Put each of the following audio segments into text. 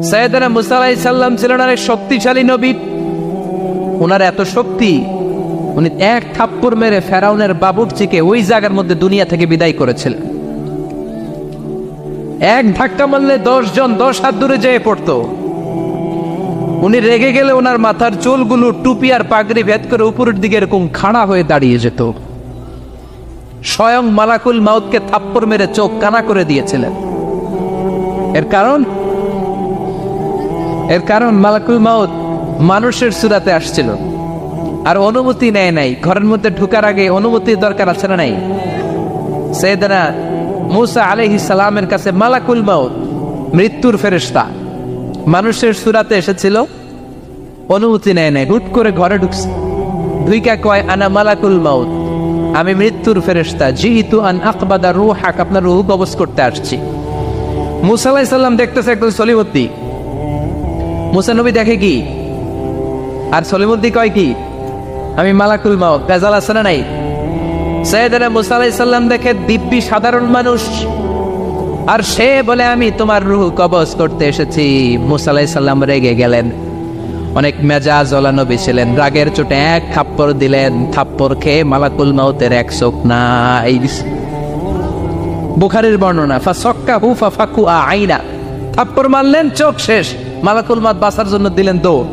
সাইয়েদনা মুসা আলাইহিস সালাম ছিলেন অনেক শক্তিশালী নবী। ওনার এত শক্তি, উনি এক থাপ্পড় মেরে ফেরাউনের বাবুর্চিকে ওই জায়গার মধ্যে দুনিয়া থেকে বিদায় করেছিলেন। এক ধাক্কা মারলে 10 জন 10 হাত দূরে যেয়ে পড়তো। উনি রেগে গেলে ওনার মাথার চুলগুলো টুপি আর পাগড়ি ভেদ করে উপরের দিকে এরকম খাড়া হয়ে দাঁড়িয়ে যেত। স্বয়ং মালাকুল মাউতকে থাপ্পড় মেরে চোখ কানা করে দিয়েছিলেন। এর কারণ মালাকুল মাউত মানুষের সূরাতে আসছিল আর অনুমতি নেয় নাই। ঘরের মধ্যে ঢোকার আগে অনুমতির দরকার আছে না নাই? সাইয়েদনা মুসা আলাইহিস সালামের কাছে মালাকুল মাউত মৃত্যুর ফেরেশতা মানুষের সূরাতে এসেছিল, অনুমতি নেয় নাই, হুট করে ঘরে ঢুকছে। দুইকা কয় আনা মালাকুল মাউত, আমি মৃত্যুর ফেরেশতা, জিইতু আন আকবাদা রূহাক, আপনার রূহ কবজ করতে আসছি। মুসা আলাইহিস সালাম দেখতেছে একজন সলিমুদ্দি। মুসা নবী দেখে কি আর সলিমুদ্দি কয় কি? আমি মালাকুল মাউত। গাজাল আছে না নাই? সাইয়েদনা মুসা আলাইহিস সালাম দেখে দিব্যি সাধারণ মানুষ, আর সে বলে আমি তোমার রূহ কবজ করতে এসেছি। মুসা আলাইহিস সালাম রেগে গেলেন। অনেক মেজাজ ওলা নবী ছিলেন। রাগের চোটে এক থাপ্পড় দিলেন। থাপ্পড় খেয়ে মালাকুল মাউতের এক চোখ নাই। বুখারীর বর্ণনা, ফাসাক্কাহু ফাফাকু আইনা, থাপ্পড় মারলেন, চোখ শেষ। মালাকুল মাউত বাঁচার জন্য দিলেন দৌড়।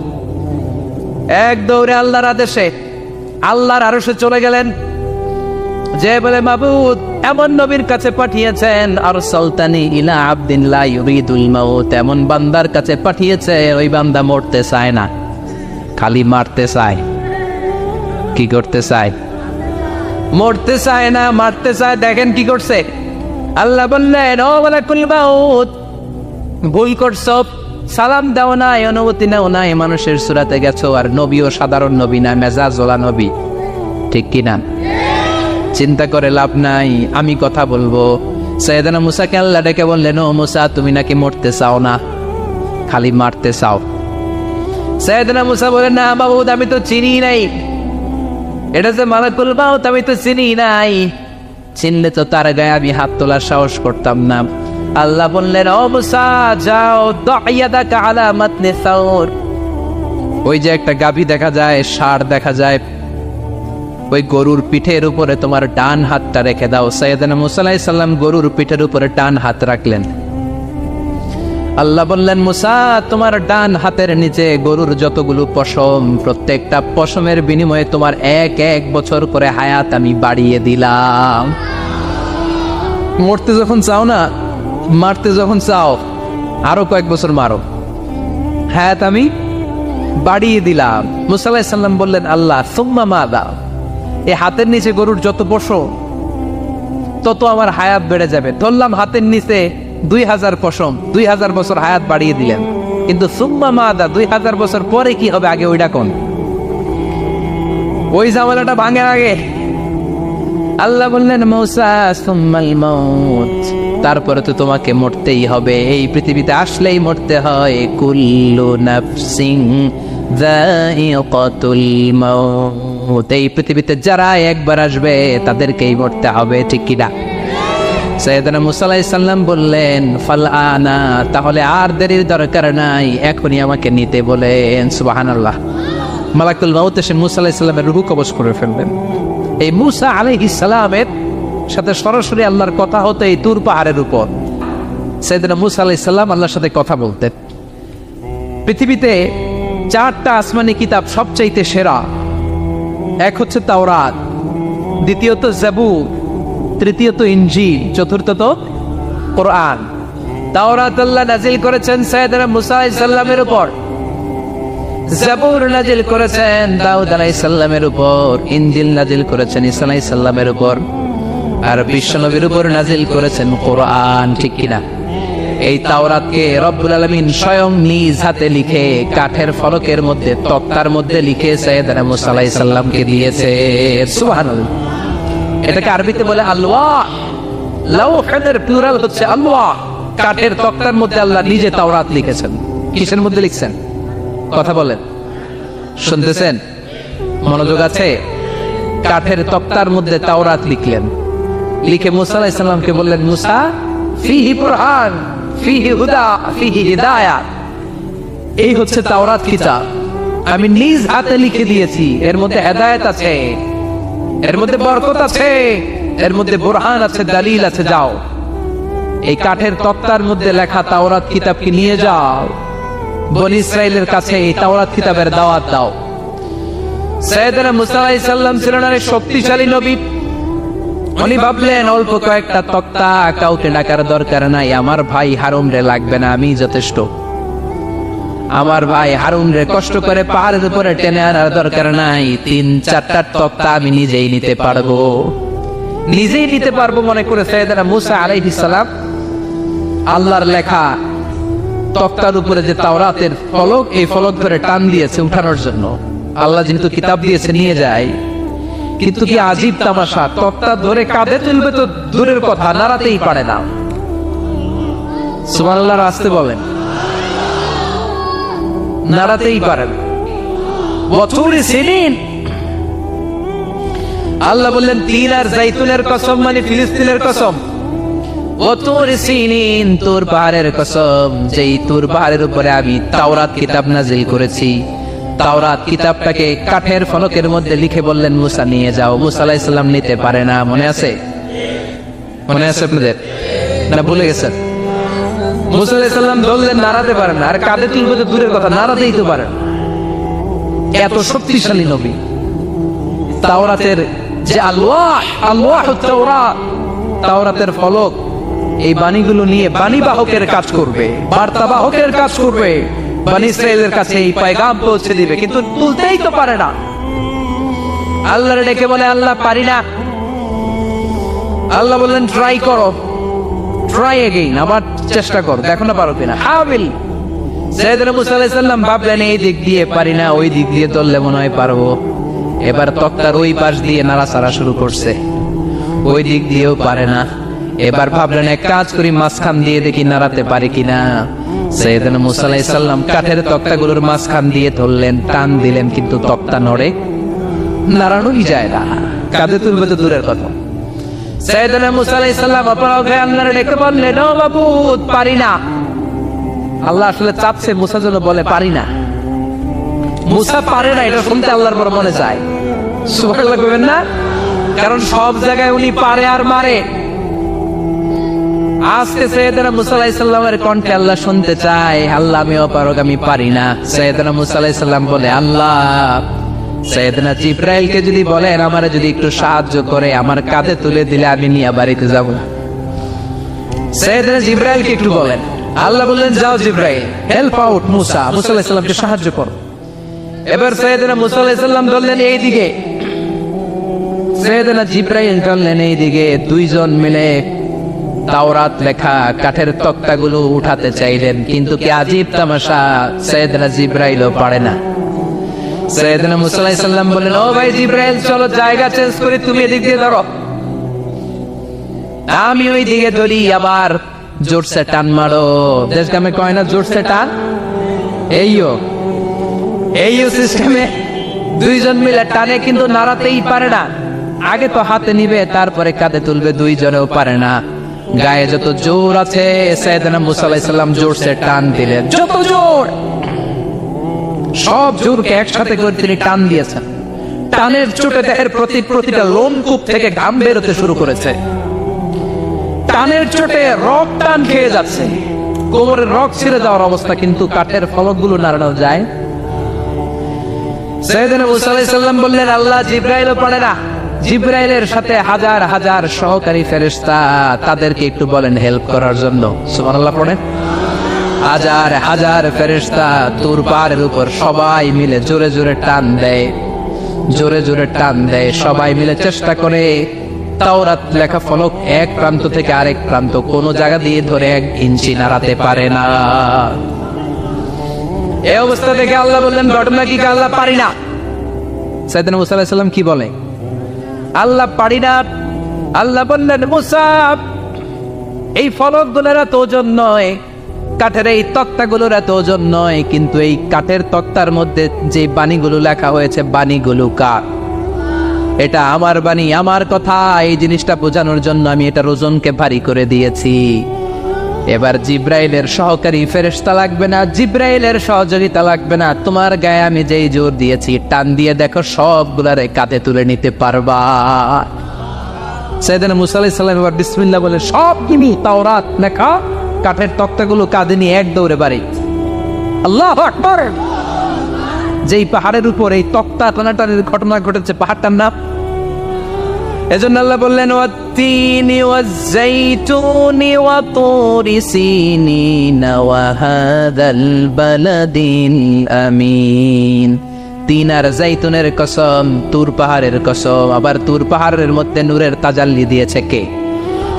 এক দৌড়ে আল্লাহর আদেশে আল্লাহর আরশে চলে গেলেন। যে বলে মাবুদ এমন নবীর কাছে পাঠিয়েছেন, আরসালতানি ইলা আবদিন লা ইউরিদুল মাউত, এমন বান্দার কাছে পাঠিয়েছে ওই বান্দা মরতে চায় না, খালি মারতে চায়। কি করতে চায়? মরতে চায় না, মারতে চায়। দেখেন কি করছে আল্লাহ বললেন, ও মালাকুল মাউত ভুল করছো, সালাম দাও নাই, অনুমতি নাও নাই, মানুষের সূরাতে গেছো, আর নবীও সাধারণ নবী না, মেজাজওয়ালা নবী। ঠিক কি না? চিন্তা করে লাভ নাই, আমি কথা বলবো। সাইয়েদনা মুসাকে আল্লাহ ডেকে বললেন, ও মুসা তুমি নাকি মরতে চাও না, খালি মারতে চাও। সাইয়েদনা মুসা বলেন, না মাবুদ আমি তো চিনি নাই, এটা যে মালাকুল মাউত আমি তো চিনি নাই, চিনলে তো তার গায়ে আমি হাত তোলার সাহস করতাম না। আল্লাহ বললেন, ও মুসা যাও, দাইয়াদাকা আলা মাতনি সাউর, ওই যে একটা গাভী দেখা যায়, ষাঁড় দেখা যায়, ওই গরুর পিঠের উপরে তোমার ডান হাতটা রেখে দাও। সাইয়েদনা মুসা আলাইহিস সালাম গরুর পিঠের উপরে ডান হাত রাখলেন। আল্লাহ বললেন, মুসা তোমার ডান হাতের নিচে গরুর যতগুলো পশম, প্রত্যেকটা পশমের বিনিময়ে তোমার এক বছর করে হায়াত আমি বাড়িয়ে দিলাম। মরতে যখন চাও না, মারতে যখন চাও, আরো কয়েক বছর মারো, হায়াত আমি বাড়িয়ে দিলাম। মুসা আলাইহিস সালাম বললেন, আল্লাহ সুম্মা মাযা, এই হাতের নিচে গরুর যত পশম তত আমার হায়াত বেড়ে যাবে। ধরলাম হাতের নিচে 2000 পশম, 2000 বছর হায়াত বাড়িয়ে দিলেন, কিন্তু সুম্মা মাদা 2000 বছর পরে কি হবে আগে ওইটা কোন? ওই ঝামেলাটা ভাঙে আগে। আল্লাহ বললেন, মুসা সুম্মাল মাউত, তারপরে তো তোমাকে মরতেই হবে, এই পৃথিবীতে আসলেই মরতে হয়। কুল্লু নাফসিন যায়িকাতুল মাউত, এই পৃথিবীতে যারা একবার আসবে তাদেরকেই মরতে হবে। ঠিক কি না? সাইয়েদনা মুসা আলাইহিস সালাম বললেন, ফাল আনা, তাহলে আর দেরির দরকার নাই, এখনই আমাকে নিতে বলেন। সুবহানাল্লাহ। মালাকুল মাউত এসে মুসা আলাইহিস সালামের রূহ কবজ করে ফেললেন। এই মুসা আলাইহিস সালামের সাথে সরাসরি আল্লাহর কথা হতো এই তুর পাহাড়ের উপর। সাইয়েদনা মুসা আলাইহিস সালাম আল্লাহর সাথে কথা বলতেন। পৃথিবীতে 4টা আসমানি কিতাব সবচাইতে সেরা। এক হচ্ছে তাওরাত, দ্বিতীয়ত জাবুর, তৃতীয়ত ইনজিল, চতুর্থত কোরআন। তাওরাত আল্লাহ নাজিল করেছেন সাইয়েদনা মুসা আলাইহিস সালামের উপর, জাবুর নাজিল করেছেন দাউদ আলাইহিস সালামের উপর, ইনজিল নাজিল করেছেন ঈসা আলাইহিস সালামের উপর, আর বিশ্বনবীর উপর নাজিল করেছেন কোরআন। ঠিক কিনা? এই তাওরাতকে রব্বুল আলামিন স্বয়ং নিজ হাতে লিখে কাঠের ফলকের মধ্যে, তক্তার মধ্যে লিখে সাইয়েদনা মুসা আলাইহিস সালামকে দিয়েছে। সুবহানাল্লাহ। এটাকে আরবিতে বলে আলওয়াহ। লাওহের প্লুরাল হচ্ছে আলওয়াহ। কাঠের তক্তার মধ্যে আল্লাহ নিজে তাওরাত লিখেছেন। কিসের মধ্যে লিখছেন? কথা বলেন, শুনতেছেন? মনোযোগ আছে? কাঠের তক্তার মধ্যে তাওরাত লিখলেন। লিখে মুসা আলাইহিস সালামকে বললেন, মুসা ফিহি বুরহান ফিহি হুদা ফিহি হিদায়াত। এই হচ্ছে তাওরাত কিতাব, আমি নিজ হাতে লিখে দিয়েছি, এর মধ্যে হেদায়েত আছে, এর মধ্যে বরকত আছে, এর মধ্যে বুরহান আছে, দলিল আছে। যাও এই কাঠের তক্তার মধ্যে লেখা তাওরাত কিতাবকে নিয়ে যাও, বনি ইসরাইলের কাছে এই তাওরাত কিতাবের দাওয়াত দাও। সাইয়েদনা মুসা আলাইহিস সালাম ছিলেন এক শক্তিশালী নবী। উনি ভাবলেন অল্প কয়েকটা তক্তা, কাউকে ডাকার দরকার নাই, আমার ভাই হারুন রে লাগবে না, আমি যথেষ্ট। আমার ভাই হারুন রে কষ্ট করে পাহাড়ের উপরে টেনে আনার দরকার নাই, 3-4টা তক্তা আমি নিজেই নিতে পারবো, নিজেই নিতে পারবো মনে করে সাইয়েদনা মুসা আলাইহিস সালাম আল্লাহর লেখা তক্তার উপরে যে তাওরাতের ফলক, এই ফলক ধরে টান দিয়েছে উঠানোর জন্য। আল্লাহ যেহেতু কিতাব দিয়েছে নিয়ে যায়, কিন্তু কি আজীব তামাশা, তক্তা ধরে কাঁধে তুলবে তো দূরের কথা, নাড়াতেই পারে না। সুবহানাল্লাহ, আসতে বলেন, নাড়াতেই পারেন। বছরে সিনিন আল্লাহ বললেন তিন আর জাইতুনের কসম, মানে ফিলিস্তিনের কসম। ওতুর সিনিন, তুর পাহাড়ের কসম, যেই তুর পাহাড়ের উপরে আমি তাওরাত কিতাব নাজিল করেছি। তাওরাত কিতাবটাকে কাঠের ফলকের মধ্যে লিখে বললেন মুসা নিয়ে যাও। মুসা আলাইহিস সালাম নিতে পারে না, মনে আছে? মনে আছে আপনাদের না ভুলে গেছেন? মুসা আলাইহিস সালাম ধরলেন, নাড়াতে পারেন না, আর কাঁধে তুলবে তো দূরের কথা, নাড়াতেই তো পারেন। এত শক্তিশালী নবী। তাওরাতের যে তাওরাতের ফলক, এই বাণীগুলো নিয়ে বাণীবাহকের কাজ করবে, বার্তাবাহকের কাজ করবে, বনি ইসরাইলের কাছে এই পয়গাম পৌঁছে দিবে, কিন্তু তুলতেই তো পারে না। আল্লাহর ডেকে বলে, আল্লাহ পারি না। আল্লাহ বললেন ট্রাই করো, ট্রাই এগেইন, আবার চেষ্টা করো, দেখো না পারো কিনা। হাবিল সাইয়েদনা মুসা আলাইহিস সালাম ভাবলেন এই দিক দিয়ে পারি না, ওই দিক দিয়ে ধরলে মনে হয় পারবো। এবার তক্তার ওই পাশ দিয়ে নাড়াচাড়া শুরু করছে, ওই দিক দিয়েও পারে না। এবার ভাবলেন এক কাজ করি, মাঝখান দিয়ে দেখি নাড়াতে পারি কিনা। সাইয়েদনা মুসা আলাইহিস সালাম কাঠের তক্তাগুলোর মাঝখান দিয়ে ধরলেন, টান দিলেন, কিন্তু তক্তা নড়ে, নাড়ানোই যায় না, কাঁধে তুলবে তো দূরের কথা। সাইয়েদনা মুসা আলাইহিস সালাম অপরাধ হয়ে আল্লাহর ডেকে বললেন, ও মাবুদ, পারি না। আল্লাহ আসলে চাচ্ছে মুসা যেন বলে পারি না। মুসা পারে না এটা শুনতে আল্লাহর বড় মনে চায়। সুবহানাল্লাহ কইবেন না? কারণ সব জায়গায় উনি পারে আর মারে। আজকে সাইয়েদনা মুসা আলাইহিস সালামের কণ্ঠে আল্লাহ শুনতে চায়, আল্লাহ আমি অপারগ, আমি পারি না। সাইয়েদনা মুসা আলাইহিস সালাম বলে, আল্লাহ সাইয়েদনা জিবরাইলকে যদি বলেন আমারে যদি একটু সাহায্য করে, আমার কাঁধে তুলে দিলে আমি নিয়ে বাড়িতে যাব। সাইয়েদনা জিবরাইলকে একটু বলেন। আল্লাহ বললেন, যাও জিবরাইল, হেল্প আউট মুসা, মুসা আলাইহিস সালামকে সাহায্য করো। এবার সাইয়েদনা মুসা আলাইহিস সালাম ধরলেন এইদিকে, সাইয়েদনা জিবরাইল ধরলেন এইদিকে। দুইজন মিলে তাওরাত লেখা কাঠের তক্তাগুলো উঠাতে চাইলেন, কিন্তু কি আজীব তামাশা, সাইয়েদনা জিবরাইলও পারে না। সাইয়েদনা মুসা আলাইহিস সালাম বললেন, ও ভাই জিবরাইল, চলো জায়গা চেঞ্জ করে তুমি এদিক দিয়ে ধরো, আমি ওই দিকে ধরি, আবার জোরসে টান মারো। দেশ গ্রামে কয় না জোরসে টান, এইও সিস্টেমে দুইজন মিলে টানে, কিন্তু নাড়াতেই পারে না। আগে তো হাতে নিবে, তারপরে কাঁধে তুলবে, দুইজনেও পারে না। গায়ে যত জোর আছে, সাইয়েদনা মুসা আলাইহিস সালাম জোরসে টান দিলেন, যত জোর, সব জোরকে একসাথে করে তিনি টান দিয়েছেন। টানের চোটে দেহের প্রতিটা লোমকূপ থেকে ঘাম বেরোতে শুরু করেছে। টানের চোটে রক টান খেয়ে যাচ্ছে, কোমরের রক ছিঁড়ে যাওয়ার অবস্থা, কিন্তু কাঠের ফলকগুলো নাড়ানো যায়। সাইয়েদনা মুসা আলাইহিস সালাম বললেন, আল্লাহ জিবরাইলও পারে না। জিবরাইলের সাথে হাজার হাজার সহকারী ফেরেশতা, তাদেরকে একটু বলেন হেল্প করার জন্য। সুবহানাল্লাহ পড়েন। হাজার হাজার ফেরেশতা তুর পাহাড়ের উপর সবাই মিলে জোরে জোরে টান দেয়, জোরে জোরে টান দেয়, সবাই মিলে চেষ্টা করে তাওরাত লেখা ফলক এক প্রান্ত থেকে আরেক প্রান্ত কোন জায়গা দিয়ে ধরে 1 ইঞ্চি নাড়াতে পারে না। এই অবস্থা দেখে আল্লাহ বললেন, ঘটনা কি? আল্লাহ পারি না। সাইয়েদনা মুসা আলাইহিস সালাম কি বলে? আল্লাহ পারি না। আল্লাহ বললেন, মুসা, এই ফলকগুলোর এত ওজন নয়, কাঠের এই তক্তাগুলোর এত ওজন নয়, কিন্তু এই কাঠের তক্তার মধ্যে যে বাণীগুলো লেখা হয়েছে, বাণীগুলো কার? এটা আমার বাণী, আমার কথা। এই জিনিসটা বোঝানোর জন্য আমি এটার ওজনকে ভারী করে দিয়েছি। এবার জিব্রাইলের সহকারী ফেরেশতা লাগবে না, জিব্রাইলের সহযোগিতা লাগবে না, তোমার গায়ে আমি যেই জোর দিয়েছি টান দিয়ে দেখো সবগুলারে কাঁধে তুলে নিতে পারবা। সাইয়েদনা মুসা আলাইহিস সালাম এবার বিসমিল্লাহ বলে সব কিনি তাওরাত লেখা কাঠের তক্তাগুলো কাঁধে নিয়ে এক দৌড়ে বাড়ি। আল্লাহু আকবার। যেই পাহাড়ের উপর এই তক্তা টানাটানির ঘটনা ঘটেছে পাহাড়টার নাম, এজন্য আল্লাহ বললেন ওয়াত্তিনি ওয়াজ্জাইতুনি ওয়া তুরি সিনিন ওয়া হাযাল বালাদিল আমিন। তিন আর জাইতুনের কসম, তুর পাহাড়ের কসম। আবার তুর পাহাড়ের মধ্যে নূরের তাজাল্লি দিয়েছে কে?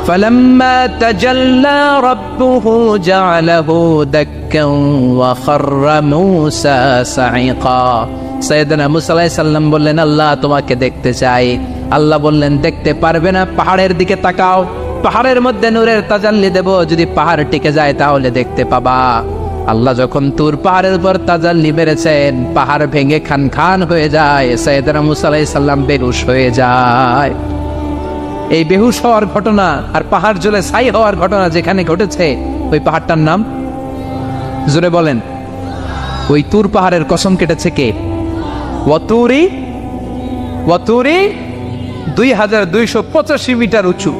ফালাম্মা তাজাল্লা রাব্বুহু জাআলাহু দাক্কান ওয়া খাররা মূসা সাইকা। সাইয়েদনা মুসা আলাইহিস সালাম বললেন আল্লাহ তোমাকে দেখতে চাই। আল্লাহ বললেন দেখতে পারবে না, পাহাড়ের দিকে তাকাও, পাহাড়ের মধ্যে নূরের তাজাল্লি দেব, যদি পাহাড় টিকে যায় তাহলে দেখতে পাবা। আল্লাহ যখন তুর পাহাড়ের উপর তাজাল্লি মেরেছেন, পাহাড় ভেঙে খান খান হয়ে যায়, সাইয়েদনা মুসা আলাইহিস সালাম বেহুশ হয়ে যায়। এই বেহুশ হওয়ার ঘটনা আর পাহাড় জ্বলে ছাই হওয়ার ঘটনা যেখানে ঘটেছে, ওই পাহাড়টার নাম জোরে বলেন। ওই তুর পাহাড়ের কসম কেটেছে কে? ওয়াতুরি 2285 মিটার উঁচু,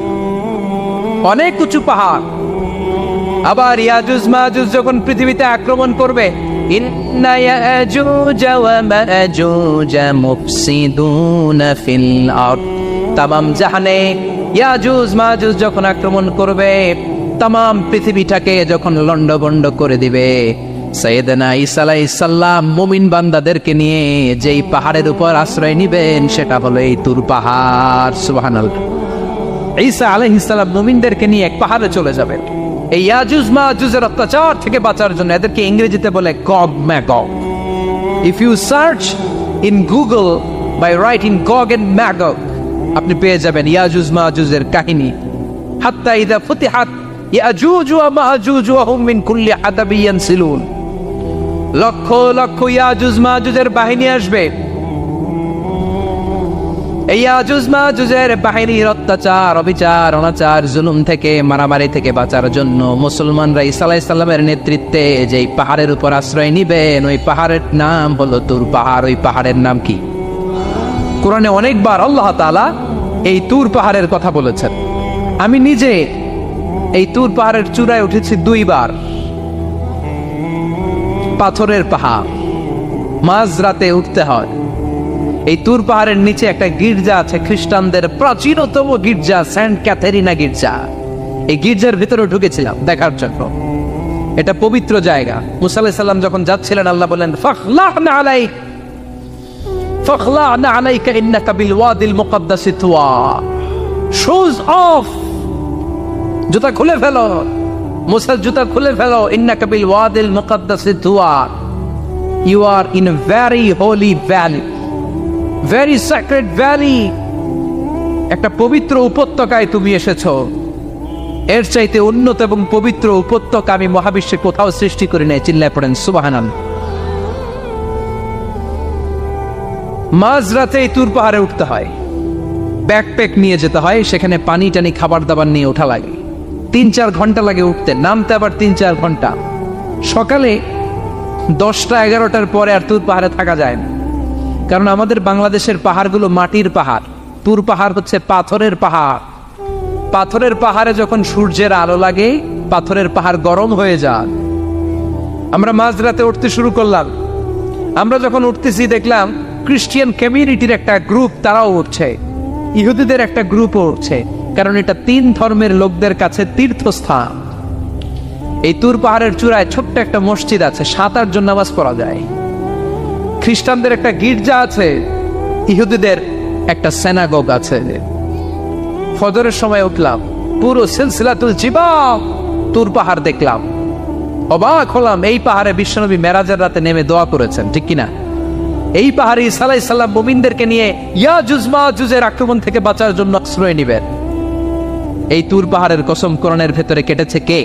অনেক উঁচু পাহাড়। আবার ইয়াজুজ মাজুজ যখন পৃথিবীতে আক্রমণ করবে, ইন্না ইয়াজুজ ওয়া মাজুজ মুফসিদুনা ফিল আরদ, তামাম জাহানে ইয়াজুজ মাজুজ যখন আক্রমণ করবে, তামাম পৃথিবীটাকে যখন লন্ডভন্ড করে দিবে, সাইয়েদনা ঈসা আলাইহিস সালাম মুমিন বান্দাদেরকে নিয়ে যেই পাহাড়ের উপর আশ্রয় নিবেন সেটা হলো এই তুর পাহাড়। সুবহানাল্লাহ। ঈসা আলাইহিস সালাম মুমিনদেরকে নিয়ে এক পাহাড়ে চলে যাবেন এই ইয়াজুজ মাজুজের অত্যাচার থেকে বাঁচার জন্য। এদেরকে ইংরেজিতে বলে Gog Magog. If you search in Google by writing Gog and Magog, আপনি পেয়ে যাবেন ইয়াজুজ মাজুজের কাহিনী। হাত্তা ইযা ফুতিহাত ইয়াজুজ ওয়া মাজুজ ওয়া হুম মিন কুল্লি হাদাবিন ইয়ানসিলুন, লক্ষ লক্ষ ইয়াজুজ মাজুজের বাহিনী আসবে। এই ইয়াজুজ মাজুজের বাহিনীর অত্যাচার, অবিচার, অনাচার, জুলুম থেকে, মারামারি থেকে বাঁচার জন্য মুসলমানরা ঈসা আলাইহিস সালামের নেতৃত্বে যেই পাহাড়ের উপর আশ্রয় নিবেন, ওই পাহাড়ের নাম হলো তুর পাহাড়। ওই পাহাড়ের নাম কি? কোরআনে অনেকবার আল্লাহ তাআলা এই তুর পাহাড়ের কথা বলেছেন। আমি নিজে এই তুর পাহাড়ের চূড়ায় উঠেছি 2 বার। পাথরের পাহাড়, মাঝরাতে উঠতে হয়। এই তুর পাহাড়ের নিচে একটা গির্জা আছে, খ্রিস্টানদের প্রাচীনতম গির্জা, সেন্ট ক্যাথেরিনা গির্জা। এই গির্জার ভিতরে ঢুকেছিলাম দেখার জন্য। এটা পবিত্র জায়গা। মুসা আলাইহিস সালাম যখন যাচ্ছিলেন, আল্লাহ বলেন ফাখলা'না আলাইকা ইন্নাকা বিল ওয়াদিল মুকাদ্দাসি তুয়া, শুজ অফ, জুতা খুলে ফেলো। মুসা জুতা খুলে ফেলো। ইন্নাকা বিল ওয়াদিল মুকাদ্দাসি তুয়া, you are in a very holy valley, very sacred valley. একটা পবিত্র উপত্যকায় তুমি এসেছো। এর চাইতে উন্নত এবং পবিত্র উপত্যকা আমি মহাবিশ্বে কোথাও সৃষ্টি করি নাই। চিল্লায় পড়েন সুবহানাল্লাহ। মাঝরাতে এই তুর পাহাড়ে উঠতে হয়, ব্যাকপ্যাক নিয়ে যেতে হয়, সেখানে পানি টানি খাবার দাবার নিয়ে ওঠা লাগে। 3-4 ঘন্টা লাগে উঠতে, নামতে আবার 3-4 ঘন্টা। সকালে 10টা-11টার পরে আর তুর পাহাড়ে থাকা যায় না, কারণ আমাদের বাংলাদেশের পাহাড়গুলো মাটির পাহাড়, তুর পাহাড় হচ্ছে পাথরের পাহাড়। পাথরের পাহাড়ে যখন সূর্যের আলো লাগে, পাথরের পাহাড় গরম হয়ে যায়। আমরা মাঝরাতে উঠতে শুরু করলাম। আমরা যখন উঠতেছি দেখলাম খ্রিস্টিয়ান কমিউনিটির একটা গ্রুপ, তারাও উঠছে, ইহুদিদের একটা গ্রুপও উঠছে, কারণ এটা 3 ধর্মের লোকদের কাছে তীর্থস্থান। এই তুর পাহাড়ের চূড়ায় ছোট্ট একটা মসজিদ আছে, 7-8 জন নামাজ পড়া যায়। খ্রিস্টানদের একটা গির্জা আছে, ইহুদিদের একটা সিনাগগ আছে। ফজরের সময় উঠলাম, পুরো সিলসিলাতুল জিবাল তুর পাহাড় দেখলাম। অবাক হলাম, এই পাহাড়ে বিশ্বনবী মেরাজের রাতে নেমে দোয়া করেছেন, ঠিক কিনা? এই পাহাড়ে ঈসা আলাইহিস সালাম মুমিনদেরকে নিয়ে ইয়াজুজ মাজুজের আক্রমণ থেকে বাঁচার জন্য আশ্রয় নিবেন। এই তুর পাহাড়ের কসম কোরআনের ভেতরে কেটেছে কে?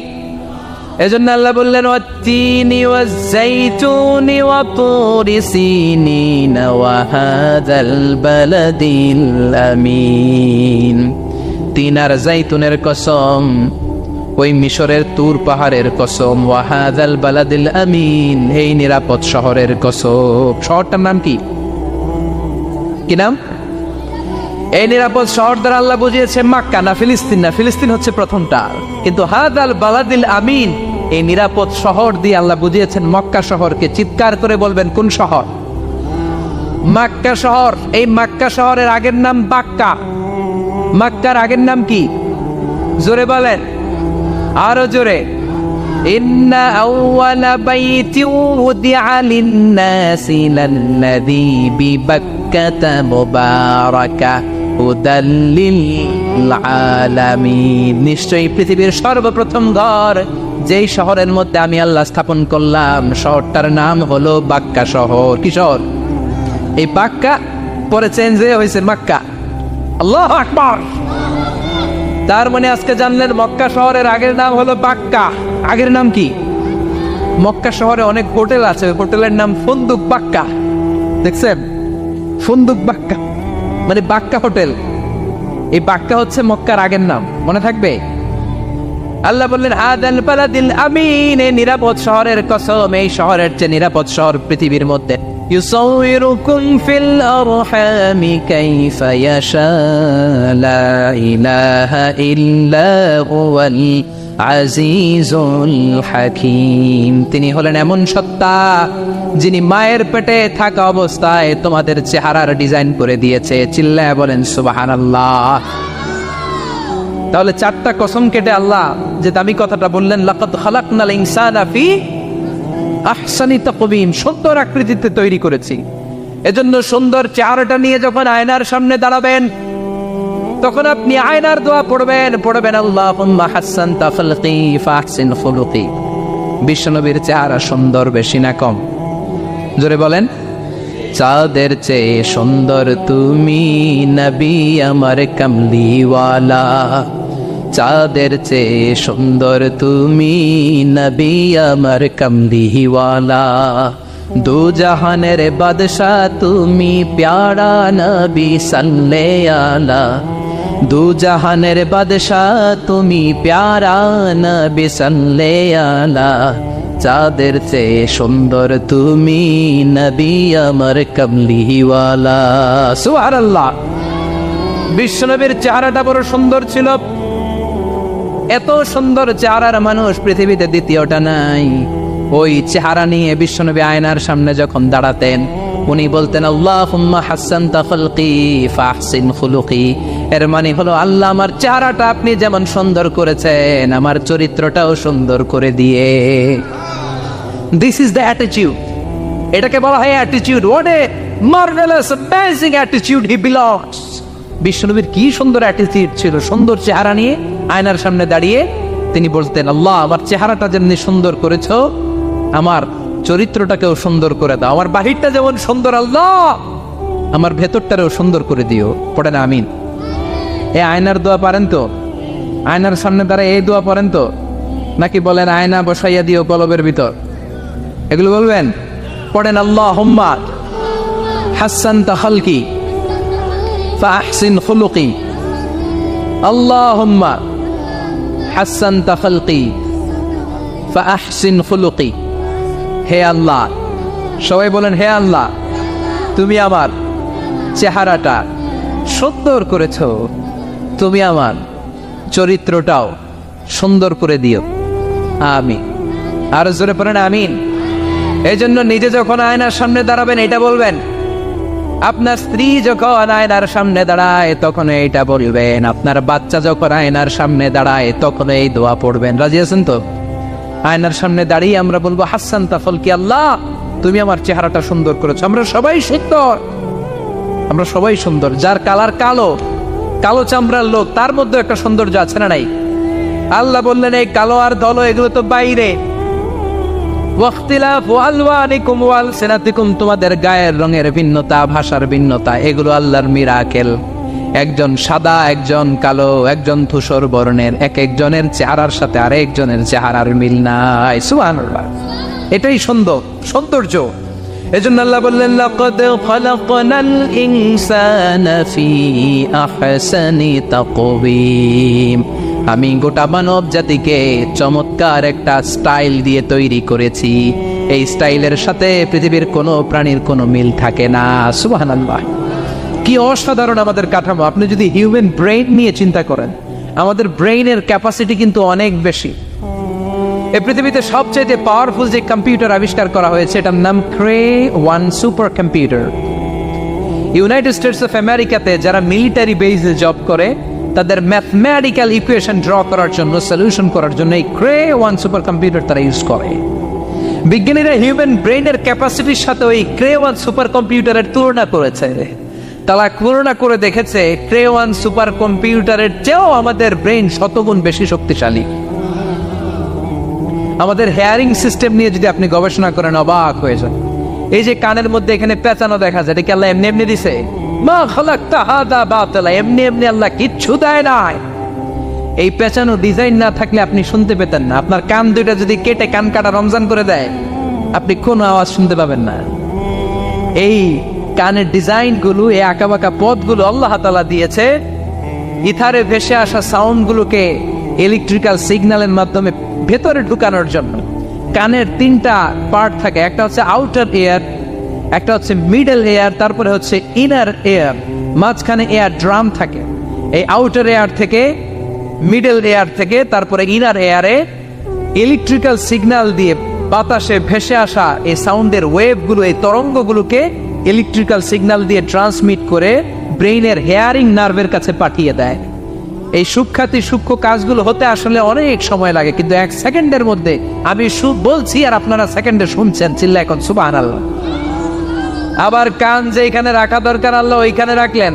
এজন্য আল্লাহ বললেন ওয়াত্তিনি ওয়াজ্জাইতুনি ওয়া তুরি সিনিন ওয়া হাযাল বালাদিল আমিন। তিন আর জাইতুনের কসম, ওই মিশরের তুর পাহাড়ের কসম, ওয়া হাযাল বালাদিল আমিন, এই নিরাপদ শহরের কসম। শহরটার নাম কি? কি নাম? এই নিরাপদ শহর দ্বারা আল্লাহ বুঝিয়েছে মক্কা, না ফিলিস্তিন না। ফিলিস্তিন হচ্ছে প্রথমটা, কিন্তু হাযাল বালাদিল আমিন, এই নিরাপদ শহর দিয়ে আল্লাহ বুঝিয়েছেন মক্কা শহরকে। চিৎকার করে বলবেন কোন শহর? মক্কা শহর। এই মক্কা শহরের আগের নাম বাক্কা। মক্কার আগের নাম কি? জোরে বলেন, আরো জোরে। ইন্না আউওয়ালা বাইতিন উদিআ লিন-নাসি লাল্লাযী বিবাক্কাতা মুবারাকা হুদাল লিল আলামিন, নিশ্চয়ই পৃথিবীর সর্বপ্রথম ঘর যেই শহরের মধ্যে আমি আল্লাহ স্থাপন করলাম, শহরটার নাম হলো বাক্কা শহর। কি শহর? এই বাক্কা পরে চেঞ্জ হয়েছে মক্কা। আল্লাহু আকবার। তার মানে আজকে জানলেন মক্কা শহরের আগের নাম হলো বাক্কা। আগের নাম কি? মক্কা শহরে অনেক হোটেল আছে, হোটেলের নাম ফুন্দুক বাক্কা। দেখছেন? ফুন্দুক বাক্কা মানে বাক্কা হোটেল। এই বাক্কা হচ্ছে মক্কার আগের নাম, মনে থাকবে। আল্লাহ বললেন হাযাল বালাদিল আমিন, এই নিরাপদ শহরের কসম, এই শহরের চেয়ে নিরাপদ শহর পৃথিবীর মধ্যে। ইউসাউইরুকুম ফিল আরহামি কাইফা ইয়াশা লা ইলাহা ইল্লা হুয়াল আজিজুল হাকিম, তিনি হলেন এমন সত্তা যিনি মায়ের পেটে থাকা অবস্থায় তোমাদের চেহারার ডিজাইন করে দিয়েছে। চিল্লায়া বলেন সুবহানাল্লাহ। তাহলে চারটা কসম কেটে আল্লাহ যে দামি কথাটা বললেন, লাকাদ খালাকনাল ইনসানা ফি আহসানি তাকওয়িম, সুন্দর আকৃতিতে তৈরি করেছি। এজন্য সুন্দর চেহারাটা নিয়ে যখন আয়নার সামনে দাঁড়াবেন, তখন আপনি আয়নার দোয়া পড়বেন আল্লাহুম্মা হাসসানতা খালকি ফাহসিন খুলুকি। বিশ্বনবীর চেহারা সুন্দর বেশি না কম? জোরে বলেন। চাঁদের চেয়ে সুন্দর তুমি নবী আমার কামলিওয়ালা, চাঁদের চেয়ে সুন্দর তুমি নবী আমার কামলিওয়ালা, দু জাহানের বাদশা তুমি প্যারা নবী সাল্লাল্লাহু আলা, দু জাহানের বাদশা তুমি প্যারা নবী সাল্লাল্লাহু আলা, চাঁদের চেয়ে সুন্দর তুমি নবী আমার কামলিওয়ালা। সুবহানাল্লাহ। বিশ্বনবীর চেহারাটা বড় সুন্দর ছিল। এত সুন্দর চেহারার মানুষ পৃথিবীতে দ্বিতীয়টা নাই। ওই চেহারা নিয়ে বিশ্বনবী আয়নার সামনে যখন দাঁড়াতেন, উনি বলতেন আল্লাহুম্মা হাসসানতা খালকি ফাহসিন খুলুকি। এর মানে হলো, আল্লাহ আমার চেহারাটা আপনি যেমন সুন্দর করেছেন, আমার চরিত্রটাও সুন্দর করে দিয়ে। This is the attitude. এটাকে বলা হয় attitude. What a marvellous amazing attitude he belongs. বিশ্বনবীর কি সুন্দর অ্যাটিটিউড ছিল। সুন্দর চেহারা নিয়ে আয়নার সামনে দাঁড়িয়ে তিনি বলতেন, আল্লাহ আমার চেহারাটা যেমনি সুন্দর করেছো, আমার চরিত্রটাকেও সুন্দর করে দাও। আমার বাহিরটা যেমন সুন্দর, আল্লাহ আমার ভেতরটারেও সুন্দর করে দিও। পড়েন আমিন। এই আয়নার দোয়া পারেন তো? আয়নার সামনে দাঁড়ায় এই দোয়া পড়েন তো? নাকি বলেন আয়না বসাইয়া দিও কলবের ভিতর? এগুলো বলবেন? পড়েন আল্লাহুম্মা হাসসানতা খালকি ফাহসিন খুলুকি, আল্লাহুম্মা হাসসানতা খালকি ফাহসিন খুলুকি। হে আল্লাহ, সবাই বলেন হে আল্লাহ, তুমি আমার চেহারাটা সুন্দর করেছো, তুমি আমার চরিত্রটাও সুন্দর করে দিও। আমিন। আর জোরে পড়েন আমিন। এই জন্য নিজে যখন আয়নার সামনে দাঁড়াবেন এটা বলবেন, আপনার স্ত্রী যখন আয়নার সামনে দাঁড়ায় তখন এইটা বলবেন, আপনার বাচ্চা যখন আয়নার সামনে দাঁড়ায় তখন এই দোয়া পড়বেন। রাজি আছেন তো? আয়নার সামনে দাঁড়িয়ে আমরা বলবো হাসসানতা খালকি, আল্লাহ তুমি আমার চেহারাটা সুন্দর করেছো। আমরা সবাই সুন্দর, আমরা সবাই সুন্দর। যার কালার কালো, কালো চামড়ার লোক, তার মধ্যে একটা সৌন্দর্য আছে না নাই? আল্লাহ বললেন এই কালো আর ধলো এগুলো তো বাইরে। ওয়াখতিলাফু আলওয়ানিকুম ওয়ালসিনাতিকুম, তোমাদের গায়ের রঙের ভিন্নতা, ভাষার ভিন্নতা, এগুলো আল্লাহর মিরাকেল। একজন সাদা, একজন কালো, একজন ধূসর বর্ণের, এক একজনের চেহারার সাথে আরেকজনের চেহারার মিল নাই। সুবহানাল্লাহ। এটাই সৌন্দর্য। এজন্য আল্লাহ বললেন লাকাদ খালাকনাল ইনসানা ফি আহসানি তাকওয়িম, আমি গোটা মানব জাতিকে চমৎকার একটা স্টাইল দিয়ে তৈরি করেছি, এই স্টাইলের সাথে পৃথিবীর কোনো প্রাণীর কোনো মিল থাকে না। সুবহানাল্লাহ, কি অসাধারণ আমাদের কাঠামো। আপনি যদি হিউম্যান ব্রেইন নিয়ে চিন্তা করেন, আমাদের ব্রেইনের ক্যাপাসিটি কিন্তু অনেক বেশি। এই পৃথিবীতে সবচেয়ে পাওয়ারফুল যে কম্পিউটার আবিষ্কার করা হয়েছে এটার নাম Cray one super computer. United States of আমেরিকাতে যারা মিলিটারি বেসে জব করে তাদের ম্যাথমেটিক্যাল ইকুয়েশন ড্র করার জন্য, সলিউশন করার জন্য এই ক্রে-1 সুপার কম্পিউটার তারা ইউজ করে। বিজ্ঞানীরা হিউম্যান ব্রেইনের ক্যাপাসিটির সাথে ওই ক্রে-1 সুপার কম্পিউটারের তুলনা করেছে। তারা তুলনা করে দেখেছে ক্রে-1 সুপার কম্পিউটারের চেয়েও আমাদের ব্রেইন শতগুণ বেশি শক্তিশালী। আমাদের হেয়ারিং সিস্টেম নিয়ে যদি আপনি গবেষণা করেন অবাক হয়ে যান। এই যে কানের মধ্যে এখানে পেঁচানো দেখা যায়, এটা কি আল্লাহ এমনি এমনি দিছে? মা খালাকতা হাদা বাতিলা, এমনি এমনি আল্লাহ কিচ্ছু দেয় নাই। এই পেঁচানো ডিজাইন না থাকলে আপনি শুনতে পেতেন না। আপনার কান দুইটা যদি কেটে কান কাটা রমজান করে দেয়, আপনি কোনো আওয়াজ শুনতে পাবেন না। এই কানের ডিজাইন গুলো, এই আঁকাবাঁকা পথগুলো আল্লাহ তাআলা দিয়েছে ইথারে ভেসে আসা সাউন্ড গুলোকে ইলেকট্রিক্যাল সিগন্যালের মাধ্যমে ভেতরে ঢুকানোর জন্য। কানের তিনটা পার্ট থাকে, একটা হচ্ছে আউটার এয়ার, একটা হচ্ছে মিডল এয়ার, তারপরে হচ্ছে ইনার এয়ার, মাঝখানে এয়ার ড্রাম থাকে। এই আউটার এয়ার থেকে, মিডল এয়ার থেকে তারপরে ইনার এয়ারে ইলেকট্রিক্যাল সিগন্যাল দিয়ে বাতাসে ভেসে আসা এই সাউন্ডের ওয়েভগুলো, এই তরঙ্গগুলোকে ইলেকট্রিক্যাল সিগন্যাল দিয়ে ট্রান্সমিট করে ব্রেইনের হেয়ারিং নার্ভের কাছে পাঠিয়ে দেয়। এই সূক্ষ্ম কাজগুলো হতে আসলে অনেক সময় লাগে, কিন্তু 1 সেকেন্ডের মধ্যে আমি বলছি আর আপনারা সেকেন্ডে শুনছেন। চিল্লা এখন সুবহানাল্লাহ। আবার কান যেখানে রাখা দরকার আল্লাহ ওইখানে রাখলেন,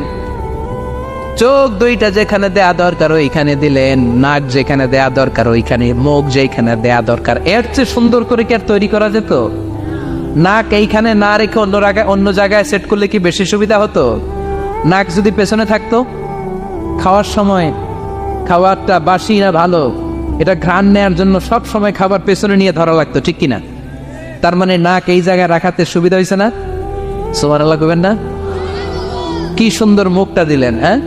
চোখ দুইটা যেখানে দেয়া দরকার ওইখানে দিলেন, নাক যেখানে দেয়া দরকার ওইখানে, মুখ যেখানে দেয়া দরকার। এর চেয়ে সুন্দর করে কি আর তৈরি করা যেত? নাক এইখানে না রেখে অন্য জায়গায় সেট করলে কি বেশি সুবিধা হতো? নাক যদি পেছনে থাকতো, খাওয়ার সময় খাবারটা বাসি না ভালো এটা ঘ্রাণ নেয়ার জন্য সব সময় খাবার পেছনে নিয়ে ধরা লাগতো, ঠিক কিনা? তার মানে নাক এই জায়গায় রাখাতে সুবিধা হয়েছে না? সুবহানাল্লাহ কইবেন না? কি সুন্দর মুখটা দিলেন, হ্যাঁ,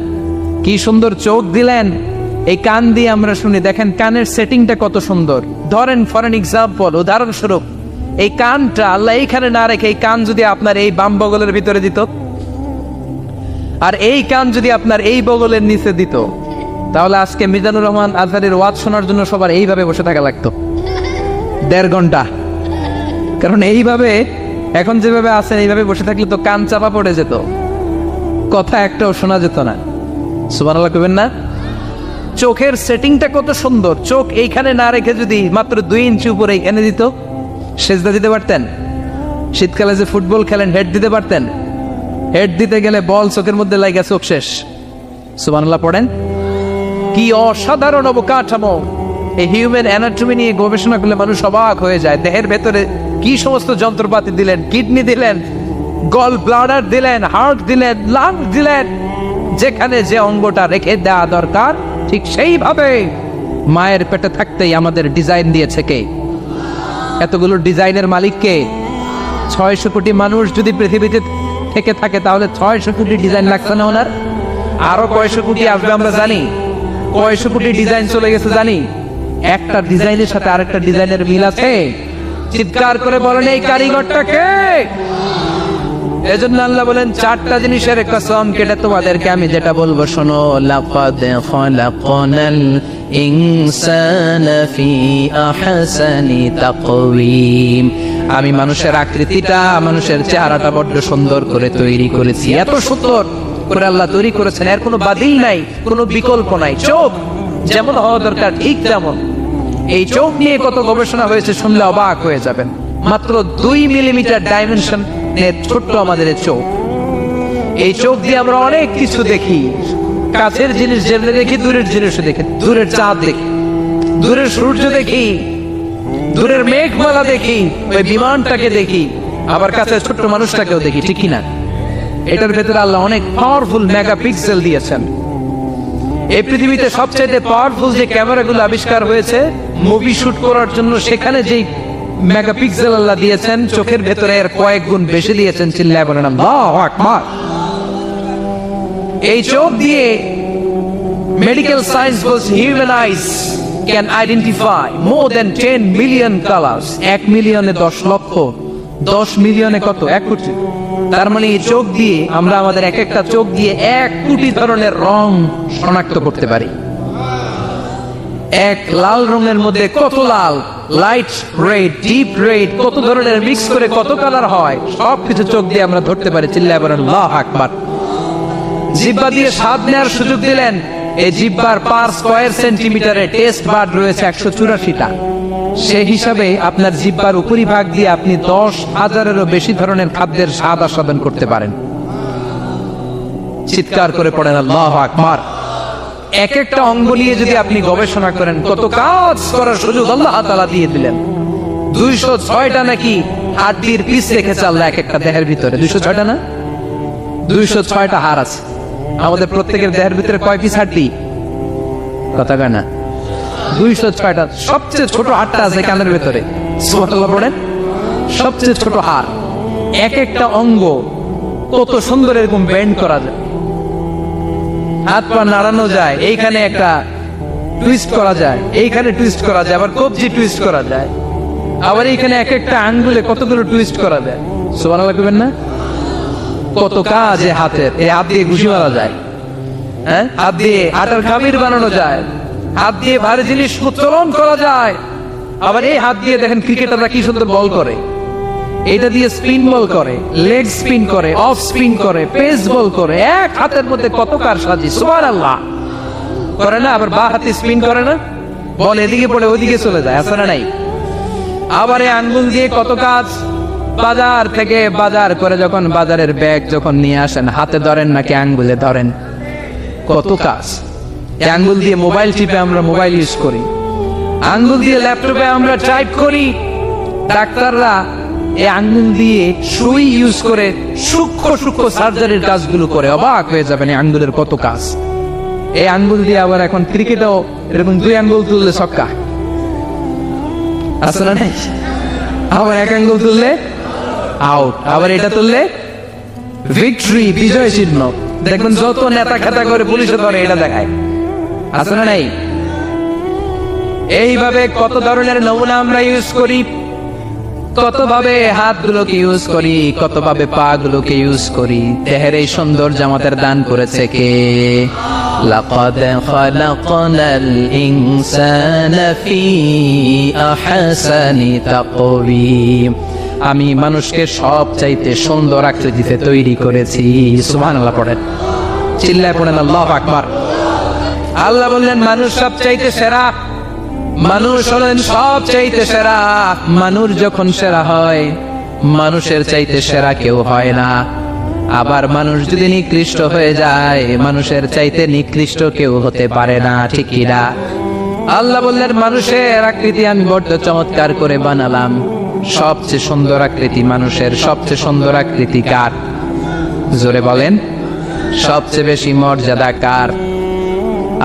কি সুন্দর চোখ দিলেন। এই কান দিয়ে আমরা শুনি, দেখেন কানের সেটিংটা কত সুন্দর। ধরেন ফর এন এক্সাম্পল, উদাহরণস্বরূপ এই কানটা আল্লাহ এইখানে না রেখে এই কান যদি আপনার এই বাম বগলের ভিতরে দিত, আর এই কান যদি আপনার এই বগলের নিচে দিত, তাহলে আজকে মিজানুর রহমান আজহারের ওয়াজ শোনার জন্য সবার এইভাবে বসে থাকা লাগতো 1.5 ঘন্টা। কারণ এইভাবে এখন যেভাবে আছেন এইভাবে বসে থাকলে তো কান চাপা পড়ে যেত, কথা একটাও শোনা যেত না। সুবহানাল্লাহ কইবেন না? চোখের সেটিংটা কত সুন্দর। চোখ এইখানে না রেখে যদি মাত্র 2 ইঞ্চি উপরে এনে দিত, সেজদা দিতে পারতেন। শীতকালে যে ফুটবল খেলেন, হেড দিতে পারতেন। হেড দিতে গেলে বল চোখের মধ্যে লাগা, চোখ শেষ। সুবহানাল্লাহ পড়েন। কি অসাধারণ অবকাঠামো। এই হিউম্যান অ্যানাটমি নিয়ে গবেষণা করলে মানুষ অবাক হয়ে যায়। দেহের ভেতরে কি সমস্ত যন্ত্রপাতি দিলেন, কিডনি দিলেন, গল ব্লাডার দিলেন, হার্ট দিলেন, লাং দিলেন। যেখানে যে অঙ্গটা রেখে দেওয়া দরকার ঠিক সেইভাবে মায়ের পেটে থাকতেই আমাদের ডিজাইন দিয়েছে কে? এতগুলো ডিজাইনের মালিক কে? 600 কোটি মানুষ যদি পৃথিবীতে থেকে থাকে তাহলে 600 কোটি ডিজাইন লাগছে না ওনার? আরো কয়শো কোটি আসবে আমরা জানি, কয়শো কোটি ডিজাইন চলে গেছে জানি। একটা ডিজাইনের সাথে আরেকটা ডিজাইনের মিল আছে? চিৎকার করে বলেন এই কারিগরটা কে? এজন্য আল্লাহ বলেন 4টা জিনিসের কসম কেটে তোমাদেরকে আমি যেটা বলবো শোনো। লাকাদ খালাকনাল ইনসানা ফি আহসানি তাকওয়িম। আমি মানুষের আকৃতিটা, মানুষের চেহারাটা বড্ড সুন্দর করে তৈরি করেছি। এত সুন্দর করে আল্লাহ তৈরি করেছেন, এর কোনো বাতিল নাই, কোনো বিকল্প নাই। চোখ যেমন হওয়া দরকার ঠিক তেমন। এই চোখ নিয়ে কত গবেষণা হয়েছে শুনলে অবাক হয়ে যাবেন। মাত্র 2 মিলিমিটার ডাইমেনশন ছোট্ট আমাদের চোখ। এই চোখ দিয়ে আমরা অনেক কিছু দেখি। কাছের জিনিস যেমনি দেখি, দূরের জিনিসও দেখি। দূরের চাঁদ দেখি, দূরের সূর্য দেখি, দূরের মেঘমালা দেখি, ওই বিমানটাকে দেখি, আবার কাছে ছোট্ট মানুষটাকেও দেখি, ঠিক কিনা? এটার ভেতরে আল্লাহ অনেক পাওয়ারফুল মেগাপিক্সেল দিয়েছেন। এই পৃথিবীতে সবচেয়ে পাওয়ারফুল যে ক্যামেরাগুলো আবিষ্কার হয়েছে মুভি শুট করার জন্য, সেখানে যেই মেগাপিক্সেল আল্লাহ দিয়েছেন চোখের ভেতরে এর কয়েক গুণ বেশি দিয়েছেন। চিল্লায় বলেন আল্লাহু আকবার। এই চোখ দিয়ে Medical science was human eyes can identify more than 10 million colors. 1 মিলিয়নে 10 লক্ষ, 10 মিলিয়নে কত? 1 কোটি। তার মানে এই চোখ দিয়ে আমরা আমাদের এক একটা চোখ দিয়ে 1 কোটি ধরনের রং শনাক্ত করতে পারি। এক লাল রঙের মধ্যে কত লাল, লাইট রেড, ডিপ রেড, কত ধরনের মিক্স করে কত কালার হয়, সবকিছু চোখ দিয়ে আমরা ধরতে পারি। চিল্লায় বলেন আল্লাহু আকবার। জিহ্বা দিয়ে স্বাদ নেওয়ার সুযোগ দিলেন। এই জিহ্বার পার স্কয়ার সেন্টিমিটারে টেস্ট বাড রয়েছে 184টা। সেই হিসাবে আপনার জিহ্বার উপরিভাগ দিয়ে আপনি 10,000-এরও বেশি ধরনের খাদ্যের স্বাদ আস্বাদন করতে পারেন। চিৎকার করে পড়েন আল্লাহু আকবার। এক একটা অঙ্গ নিয়ে যদি আপনি গবেষণা করেন, কত কাজ করার সুযোগ আল্লাহ তাআলা দিয়ে দিলেন। 206টা নাকি হাড়ের পিস রেখেছে আল্লাহ এক একটা দেহের ভিতরে। 206টা না, 206টা হাড় আছে আমাদের প্রত্যেকের দেহের ভিতরে। কয় পিস হাড়ি? কথা কয় না, 206টা। সবচেয়ে ছোট হাড়টা আছে কানের ভিতরে। সুবহানাল্লাহ পড়েন। সবচেয়ে ছোট হাড়, এক একটা অঙ্গ কত সুন্দর এরকম বেন্ড করা যায়, হাত পা নাড়ানো যায়, এইখানে একটা টুইস্ট করা যায়, এইখানে টুইস্ট করা যায়, আবার কবজি টুইস্ট করা যায়, আবার এইখানে এক একটা আঙ্গুলে কতগুলো টুইস্ট করা যায়। সুবহানাল্লাহ কইবেন না? কত কাজ এই হাতের। এই হাত দিয়ে ঘুষি মারা যায়, হ্যাঁ, হাত দিয়ে আটার খামির বানানো যায়, হাত দিয়ে ভারী জিনিস উত্তোলন করা যায়। আবার এই হাত দিয়ে দেখেন ক্রিকেটাররা কি সুন্দর বল করে, এটা দিয়ে স্পিন বল করে, লেগ স্পিন করে, অফ স্পিন করে, পেস বল করে। এক হাতের মধ্যে কত কারসাজি। সুবহানাল্লাহ করে না? আবার বাঁ হাতে স্পিন করে না, বল এদিকে পড়ে ওদিকে চলে যায়, আছে না নাই? আবার এই আঙ্গুল দিয়ে কত কাজ। বাজার থেকে বাজার করে যখন বাজারের ব্যাগ যখন নিয়ে আসেন, হাতে ধরেন নাকি আঙ্গুলে ধরেন? কত কাজ। এই আঙ্গুল দিয়ে মোবাইল টিপে আমরা মোবাইল ইউজ করি, আঙ্গুল দিয়ে ল্যাপটপে আমরা টাইপ করি। ডাক্তাররা এই আঙ্গুল দিয়ে সুই ইউজ করে সূক্ষ্ম সূক্ষ্ম সার্জারির কাজগুলো করে। অবাক হয়ে যাবেন এই আঙ্গুলের কত কাজ। এই আঙ্গুল দিয়ে আবার এখন ক্রিকেটেও এরকম 2 আঙ্গুল তুললে ছক্কা, আছে না নাই? আবার 1 আঙ্গুল তুললে আউট, আবার এটা তুললে ভিক্টরি, বিজয় চিহ্ন। দেখবেন যত নেতা খেতা করে পুলিশে ধরে এটা দেখায়, আছে না নাই? এইভাবে কত ধরনের নমুনা আমরা ইউজ করি, কত ভাবে হাতগুলোকে ইউজ করি, কত ভাবে পা গুলোকে ইউজ করি। দেহের এই সৌন্দর্য আমাদের দান করেছে কে? লাকাদ খালাকনাল ইনসানা ফি আহসানি তাকওয়িম। আমি মানুষকে সবচাইতে সুন্দর আকৃতিতে তৈরি করেছি। সুবহানাল্লাহ পড়েন, চিল্লায় পড়েন আল্লাহু আকবার। আল্লাহ বললেন মানুষ সবচাইতে সেরা, মানুষ হলেন সবচাইতে সেরা। মানুষ যখন সেরা হয়, মানুষের চাইতে সেরা কেউ হয় না। আবার মানুষ যদি নিকৃষ্ট হয়ে যায়, মানুষের চাইতে নিকৃষ্ট কেউ হতে পারে না, ঠিক কি না? আল্লাহ বললেন মানুষের আকৃতি আমি বড্ড চমৎকার করে বানালাম। সবচেয়ে সুন্দর আকৃতি মানুষের। সবচেয়ে সুন্দর আকৃতি কার? জোরে বলেন। সবচেয়ে বেশি মর্যাদা কার?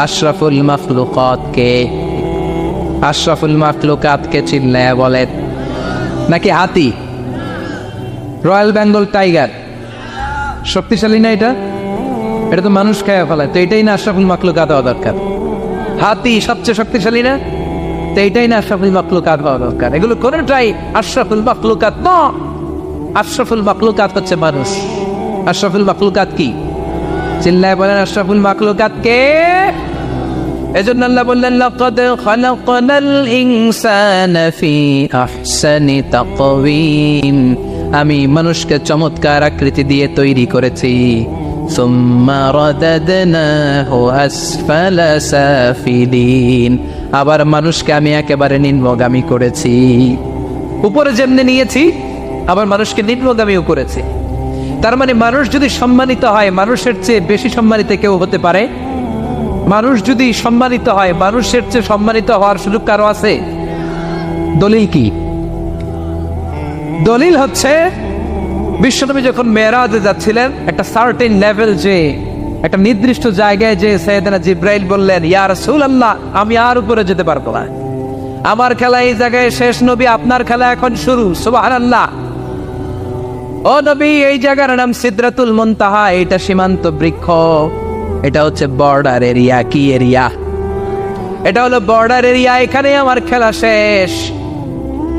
আশরাফুল মাখলুকাত কে? আশরাফুল মাখলুকাত কে? চিল্লায়া বলেন। নাকি হাতি? রয়্যাল বেঙ্গল টাইগার শক্তিশালী না? এটা এটা তো মানুষ খায় ফেলায়, তো এটাই না আশরাফুল মাখলুকাত হওয়া দরকার? হাতি সবচেয়ে শক্তিশালী না? তো এটাই না আশরাফুল মাখলুকাত হওয়া দরকার? এগুলো কোনটাই আশরাফুল মাখলুকাত না। আশরাফুল মাখলুকাত হচ্ছে মানুষ। আশরাফুল মাখলুকাত কি? চিল্লায় বলেন আশরাফুল মাখলুকাত কে? এজন্য আল্লাহ বললেন লাকাদ খালাকনাল ইনসানা ফি আহসানি তাকওয়িম। আমি মানুষকে চমৎকার আকৃতি দিয়ে তৈরি করেছি। সুম্মা রাদাদনাহু আসফালা সাফিলিন। আবার মানুষকে আমি একেবারে নিম্নগামী করেছি। উপরে যেমনি নিয়েছি, আবার মানুষকে নিম্নগামীও করেছি। তার মানে মানুষ যদি সম্মানিত হয়, মানুষের চেয়ে বেশি সম্মানিত কেউ হতে পারে? মানুষ যদি সম্মানিত হয়, মানুষের চেয়ে সম্মানিত হওয়ার সুযোগ কারো আছে? দলিল কি? দলিল হচ্ছে বিশ্বনবী যখন মেরাজে যাচ্ছিলেন, একটা সার্টেন লেভেল, যে একটা নির্দিষ্ট জায়গায় যে সাইয়েদনা জিব্রাইল বললেন ইয়া রাসূলুল্লাহ আমি আর উপরে যেতে পারবো না, আমার খেলা এই জায়গায় শেষ, নবী আপনার খেলা এখন শুরু। সুবহানাল্লাহ। ও নবী, এই জায়গার নাম সিদরাতুল মুনতাহা, এটা সীমান্ত বৃক্ষ। এটা হচ্ছে বর্ডার এরিয়া। কি এরিয়া? এটা হলো বর্ডার এরিয়া। এখানে আমার খেলা শেষ।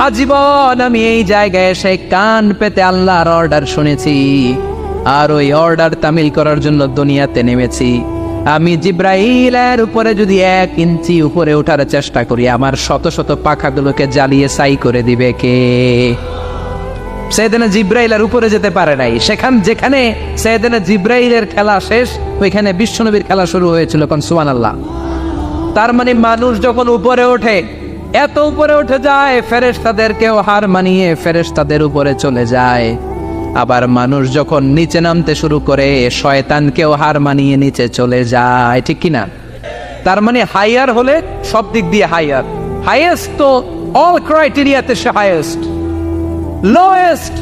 আজীবন আমি এই জায়গায় এসে কান পেতে আল্লাহর অর্ডার শুনেছি, আর ওই অর্ডার তামিল করার জন্য দুনিয়াতে নেমেছি। আমি জিব্রাইলের উপরে যদি 1 ইঞ্চি উপরে ওঠার চেষ্টা করি, আমার শত শত পাখাগুলোকে জ্বালিয়ে ছাই করে দিবে কে? সাইয়েদনা জিব্রাইলের উপরে যেতে পারে নাই। যেখানে সাইয়েদনা জিব্রাইলের খেলা শেষ, ওইখানে বিশ্বনবীর খেলা শুরু হয়েছিল। কোন সুবহানাল্লাহ। তার মানে মানুষ যখন উপরে ওঠে, এত উপরে উঠে যায়, ফেরেশতাদেরকেও হার মানিয়ে ফেরেশতাদের উপরে চলে যায়। আবার মানুষ যখন নিচে নামতে শুরু করে, শয়তানকেও হার মানিয়ে নিচে চলে যায়। ঠিক কিনা? তার মানে হাইয়ার হলে সব দিক দিয়ে হাইয়ার। হাইয়েস্ট তো অল ক্রাইটেরিয়াতে সে হাইয়েস্ট, লোয়েস্ট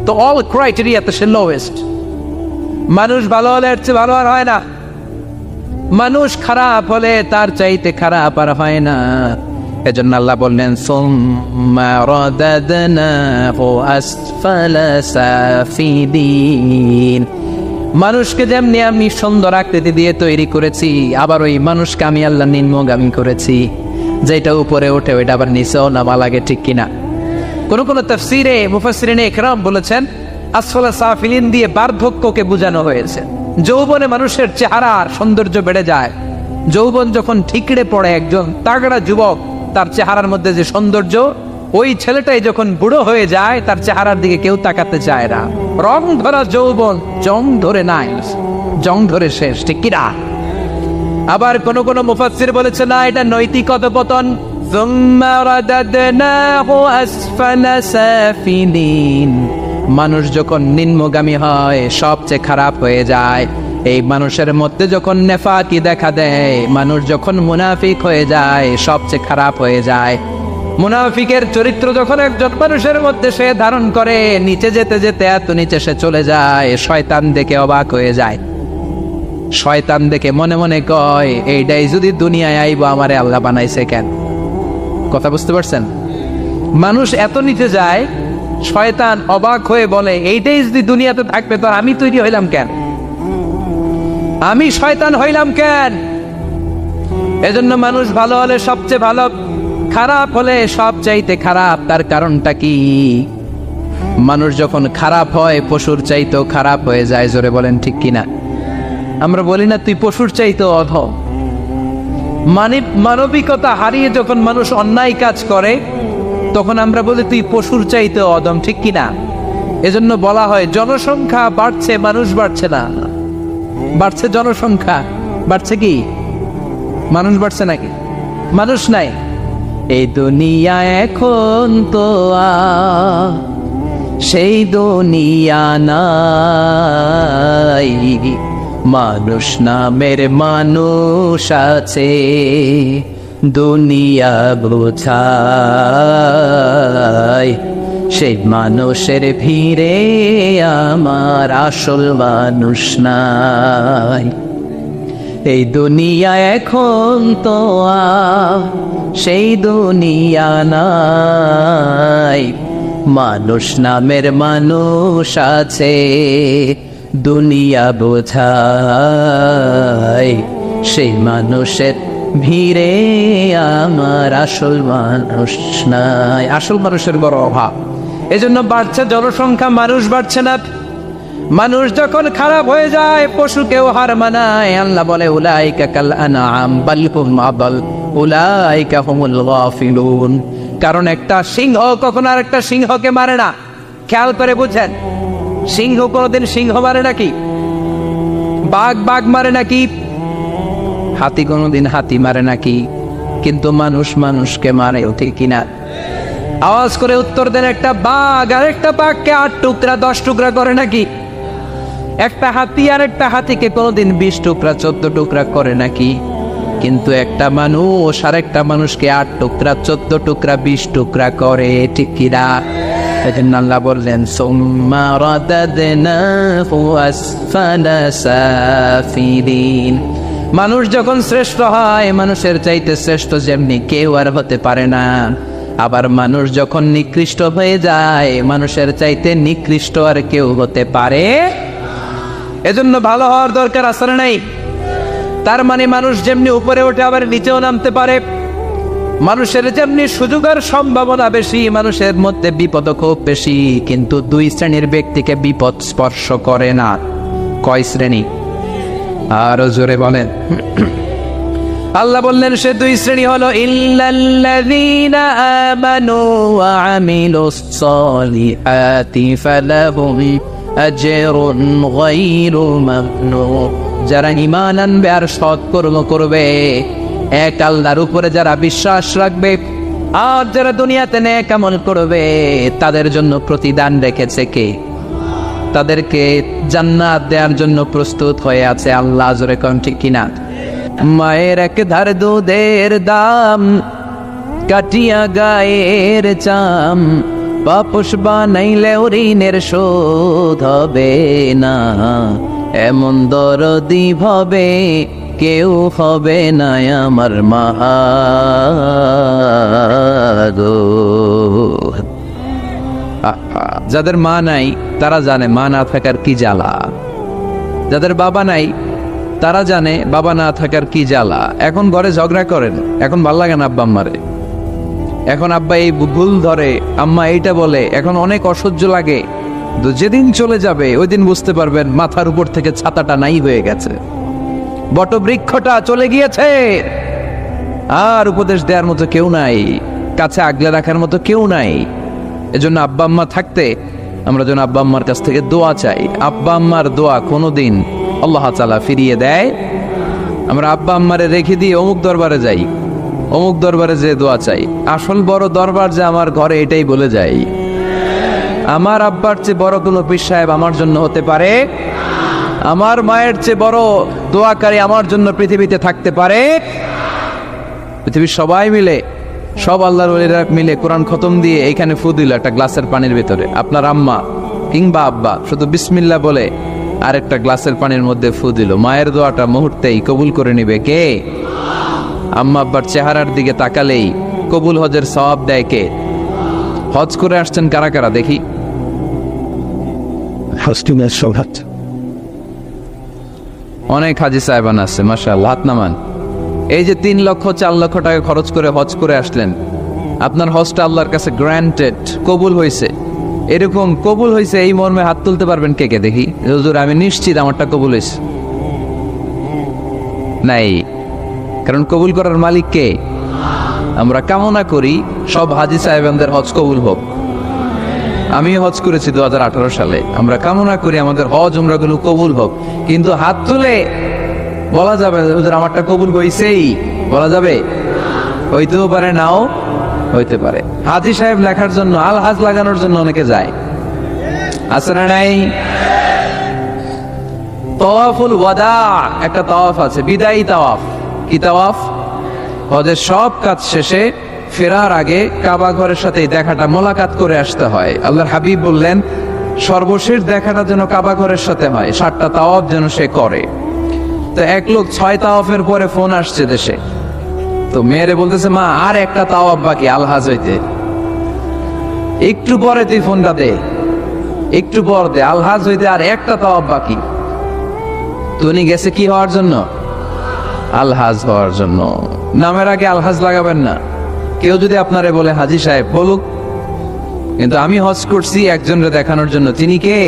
তো অল ক্রাইটেরিয়াতে সে লোয়েস্ট। মানুষ ভালো হলে এর চেয়ে ভালো আর হয় না, মানুষ খারাপ হলে তার চাইতে খারাপ আর হয় না। এজন্য আল্লাহ বললেন সুম্মা রাদাদনাহু আসফালা সাফিলিন। মানুষকে যেমনি আমি সুন্দর আকৃতি দিয়ে তৈরি করেছি, আবার ওই মানুষকে আমি আল্লাহ নিম্নগামী করেছি। যেটা উপরে ওঠে ওইটা আবার নিচেও নামা লাগে। ঠিক কিনা? কোন তাফসীরে মুফাসসিরিনে ইকরাম বলেছেন আসফালা সাফিলিন দিয়ে বার্ধক্যকে বোঝানো হয়েছে। যৌবনে মানুষের চেহারার সৌন্দর্য বেড়ে যায়। যৌবন যখন ঠিকরে পড়ে, একজন তাগড়া যুবক, তার চেহারার মধ্যে যে সৌন্দর্য, ওই ছেলেটাই যখন বুড়ো হয়ে যায়, তার চেহারার দিকে কেউ তাকাতে চায় না। রং ধরা যৌবন জং ধরে নাই, জং ধরে শেষ। ঠিক কিনা? আবার কোন মুফাসসির বলেছে না, এটা নৈতিক অধঃপতন। সুম্মা রাদাদনাহু আসফালা সাফিলিন। মানুষ যখন নিম্নগামী হয়, সবচেয়ে খারাপ হয়ে যায়। এই মানুষের মধ্যে যখন নেফাকি দেখা দেয়, মানুষ যখন মুনাফিক হয়ে যায়, সবচেয়ে খারাপ হয়ে যায়। মুনাফিকের চরিত্র যখন একজন মানুষের মধ্যে সে ধারণ করে, নিচে যেতে যেতে এত নিচে সে চলে যায়, শয়তান দেখে অবাক হয়ে যায়। শয়তান দেখে মনে মনে কয়, এইটাই যদি দুনিয়ায় আইব, আমারে আল্লাহ বানাইছে কেন? কথা বুঝতে পারছেন? মানুষ এত নিচে যায়, শয়তান অবাক হয়ে বলে, এইটাই যদি দুনিয়াতে থাকবে, তো আমি তৈরি হইলাম কেন? আমি শয়তান হইলাম কেন? এজন্য মানুষ ভালো হলে সবচেয়ে ভালো, খারাপ হলে সবচাইতে খারাপ। তার কারণটা কি? মানুষ যখন খারাপ হয়, পশুর চাইতেও খারাপ হয়ে যায়। জোরে বলেন ঠিক কিনা? আমরা বলি না তুই পশুর চাইতেও অধম। মানবিকতা হারিয়ে যখন মানুষ অন্যায় কাজ করে, তখন আমরা বলি তুই পশুর চাইতেও অধম। ঠিক কিনা? এজন্য বলা হয় জনসংখ্যা বাড়ছে, মানুষ বাড়ছে না। বাড়ছে জনসংখ্যা, বাড়ছে কি মানুষ? বাড়ছে নাকি? মানুষ নাই। এই দুনিয়া এখন তো সেই দুনিয়া নাই, মানুষ নামের মানুষ আছে, দুনিয়া বোঝায়। সেই মানুষের ভিড়ে আমার আসল মানুষ নাই। এই দুনিয়া এখন তো সেই দুনিয়া নাই, মানুষ নামের মানুষ আছে, দুনিয়া বোঝায়। সেই মানুষের ভিড়ে আমার আসল মানুষ নাই। আসল মানুষের বড় অভাব। এজন্য বাড়ছে জনসংখ্যা, মানুষ বাড়ছে না। মানুষ যখন খারাপ হয়ে যায়, পশুকেও হার মানায়। আল্লাহ বলে উলাইকা কাল আনআম বাল হুম আদাল উলাইকা হুমুল গাফিলুন। কারণ একটা সিংহ কখনো আর একটা সিংহকে মারে না। খেয়াল করে বুঝেন, সিংহ কোনোদিন সিংহ মারে নাকি? বাঘ বাঘ মারে নাকি? হাতি কোনোদিন হাতি মারে নাকি? কিন্তু মানুষ মানুষকে মারে, ঠিক কিনা? আওয়াজ করে উত্তর দেন, একটা বাঘ আর একটা বাঘকে 8 টুকরা 10 টুকরা করে নাকি? একটা হাতি আর একটা হাতিকে কোনোদিন 20 টুকরা 14 টুকরা করে নাকি? কিন্তু একটা মানুষ আর একটা মানুষকে 8 টুকরা 14 টুকরা 20 টুকরা করে, ঠিক কিনা? এজন্য আল্লাহ বললেন সুম্মা রাদাদনাহু আসফালা সাফিলিন। মানুষ যখন শ্রেষ্ঠ হয়, মানুষের চাইতে শ্রেষ্ঠ যেমনি কেউ আর হতে পারে না। আবার মানুষ যখন নিকৃষ্ট হয়ে যায়, মানুষের চাইতে নিকৃষ্ট আর কেউ হতে পারে। এজন্য ভালো হওয়ার দরকার আছে না নাই? তার মানে মানুষ যেমনি উপরে ওঠে আবার নিচেও নামতে পারে, মানুষের যেমনি সুযোগ আর সম্ভাবনা বেশি, মানুষের মধ্যে বিপদ খুব বেশি, কিন্তু দুই শ্রেণীর ব্যক্তিকে বিপদ স্পর্শ করে না। কয় শ্রেণী? আরো জোরে বলেন। আল্লাহ বললেন সে দুই শ্রেণী হলো ইল্লাল্লাযীনা আমানু ওয়া আমিলুস সলিহাতি ফালাহুম আজরুন গায়রু মামনুন। যারা ঈমান আনবে আর সৎকর্ম করবে, এক আল্লাহর উপরে যারা বিশ্বাস রাখবে আর যারা দুনিয়াতে নেক আমল করবে, তাদের জন্য প্রতিদান রেখেছে কে? তাদেরকে জান্নাত দেওয়ার জন্য প্রস্তুত হয়ে আছে আল্লাহ। জোরে কোন ঠিক কিনা? মায়ের এক ধার দুধের দাম, কাটিয়া গায়ের চাম, পাপস বানাইলে ঋণের শোধ হবে না, এমন দরদি ভাবে কেউ হবে না আমার মা গো। যাদের মা নাই তারা জানে মা না থাকার কি জ্বালা, যাদের বাবা নাই তারা জানে বাবা না থাকার কি জ্বালা। এখন ঘরে ঝগড়া করেন, এখন ভাল লাগে না আব্বা আম্মারে, এখন আব্বা এই ভুল ধরে, আম্মা এইটা বলে, এখন অনেক অসহ্য লাগে। তো যেদিন চলে যাবে ওই দিন বুঝতে পারবেন মাথার উপর থেকে ছাতাটা নাই হয়ে গেছে, বটবৃক্ষটা চলে গিয়েছে, আর উপদেশ দেওয়ার মতো কেউ নাই, কাছে আগলে রাখার মতো কেউ নাই। এজন্য আব্বা আম্মা থাকতে আমরা যেন আব্বা আম্মার কাছ থেকে দোয়া চাই। আব্বা আম্মার দোয়া কোনোদিন আল্লাহ তাআলা ফিরিয়ে দেয়। আমরা আব্বা আম্মারে রেখে দিয়ে অমুক দরবারে যাই, অমুক দরবারে যে দোয়া চাই, আসল বড় দরবার যে আমার ঘরে, এটাই বলে যাই। আমার আব্বার চেয়ে বড় কোনো পীর সাহেব আমার জন্য হতে পারে, আমার মায়ের চেয়ে বড় দোয়াকারী আমার জন্য পৃথিবীতে থাকতে পারে। পৃথিবীর সবাই মিলে, সব আল্লাহর ওলিরা মিলে কোরআন খতম দিয়ে এইখানে ফু দিল একটা গ্লাসের পানির ভিতরে, আপনার আম্মা কিংবা আব্বা শুধু বিসমিল্লাহ বলে আরেকটা গ্লাসের পানির মধ্যে ফু দিল, মায়ের দোয়াটা মুহূর্তেই কবুল করে নিবে কে? আম্মা আব্বার চেহারার দিকে তাকালেই কবুল হজের সওয়াব দেয় কে? হজ করে আসছেন কারা কারা দেখি? অনেক হাজি সাহেবান আছে মাশাআল্লাহ, হাত নামান। এই যে 3 লক্ষ 4 লক্ষ টাকা খরচ করে হজ করে আসলেন, আপনার হজটা আল্লাহর কাছে গ্র্যান্টেড, কবুল হয়েছে, এরকম কবুল হয়েছে এই মর্মে হাত তুলতে পারবেন কে কে দেখি? হুজুর আমি নিশ্চিত আমারটা কবুল হয়েছে। নাই, কারণ কবুল করার মালিক কে? আমরা কামনা করি সব হাজি সাহেবদের হজ কবুল হোক। আমি হজ করেছি 2018 সালে, আমরা কামনা করি আমাদের হজ উমরাগুলো কবুল হোক, কিন্তু হাত তুলে বলা যাবে হুজুর আমারটা কবুল হইছেই, বলা যাবে? হইতেও পারে, নাও হইতে পারে। হাজি সাহেব লেখার জন্য, আল হাজ লাগানোর জন্য অনেকে যায়, আছে না নাই? তাওয়াফুল ওয়াদা একটা তাওয়াফ আছে, বিদায়ী তাওয়াফ। কি তাওয়াফ? হজের সব কাজ শেষে ফেরার আগে কাবা ঘরের সাথে দেখাটা মোলাকাত করে আসতে হয়। আল্লাহর হাবিব বললেন সর্বশেষ দেখাটা যেন কাবা ঘরের সাথে হয়, 7টা তাওয়াফ যেন সে করে। তো এক লোক 6 তাওয়াফের পরে ফোন আসছে দেশে, তো মেয়েরে বলতেছে মা আর একটা তাওয়াফ বাকি আলহাজ হইতে, একটু পরে তুই ফোনটা দে, একটু পর দে, আলহাজ হইতে আর একটা তাওয়াফ বাকি। তো উনি গেছে কি হওয়ার জন্য? আলহাজ হওয়ার জন্য। নামের আগে আলহাজ লাগাবেন না। কেউ যদি আপনারে বলে হাজি সাহেব, বলুক, কিন্তু আমি হজ করছি একজনকে দেখানোর জন্য। তিনি কে?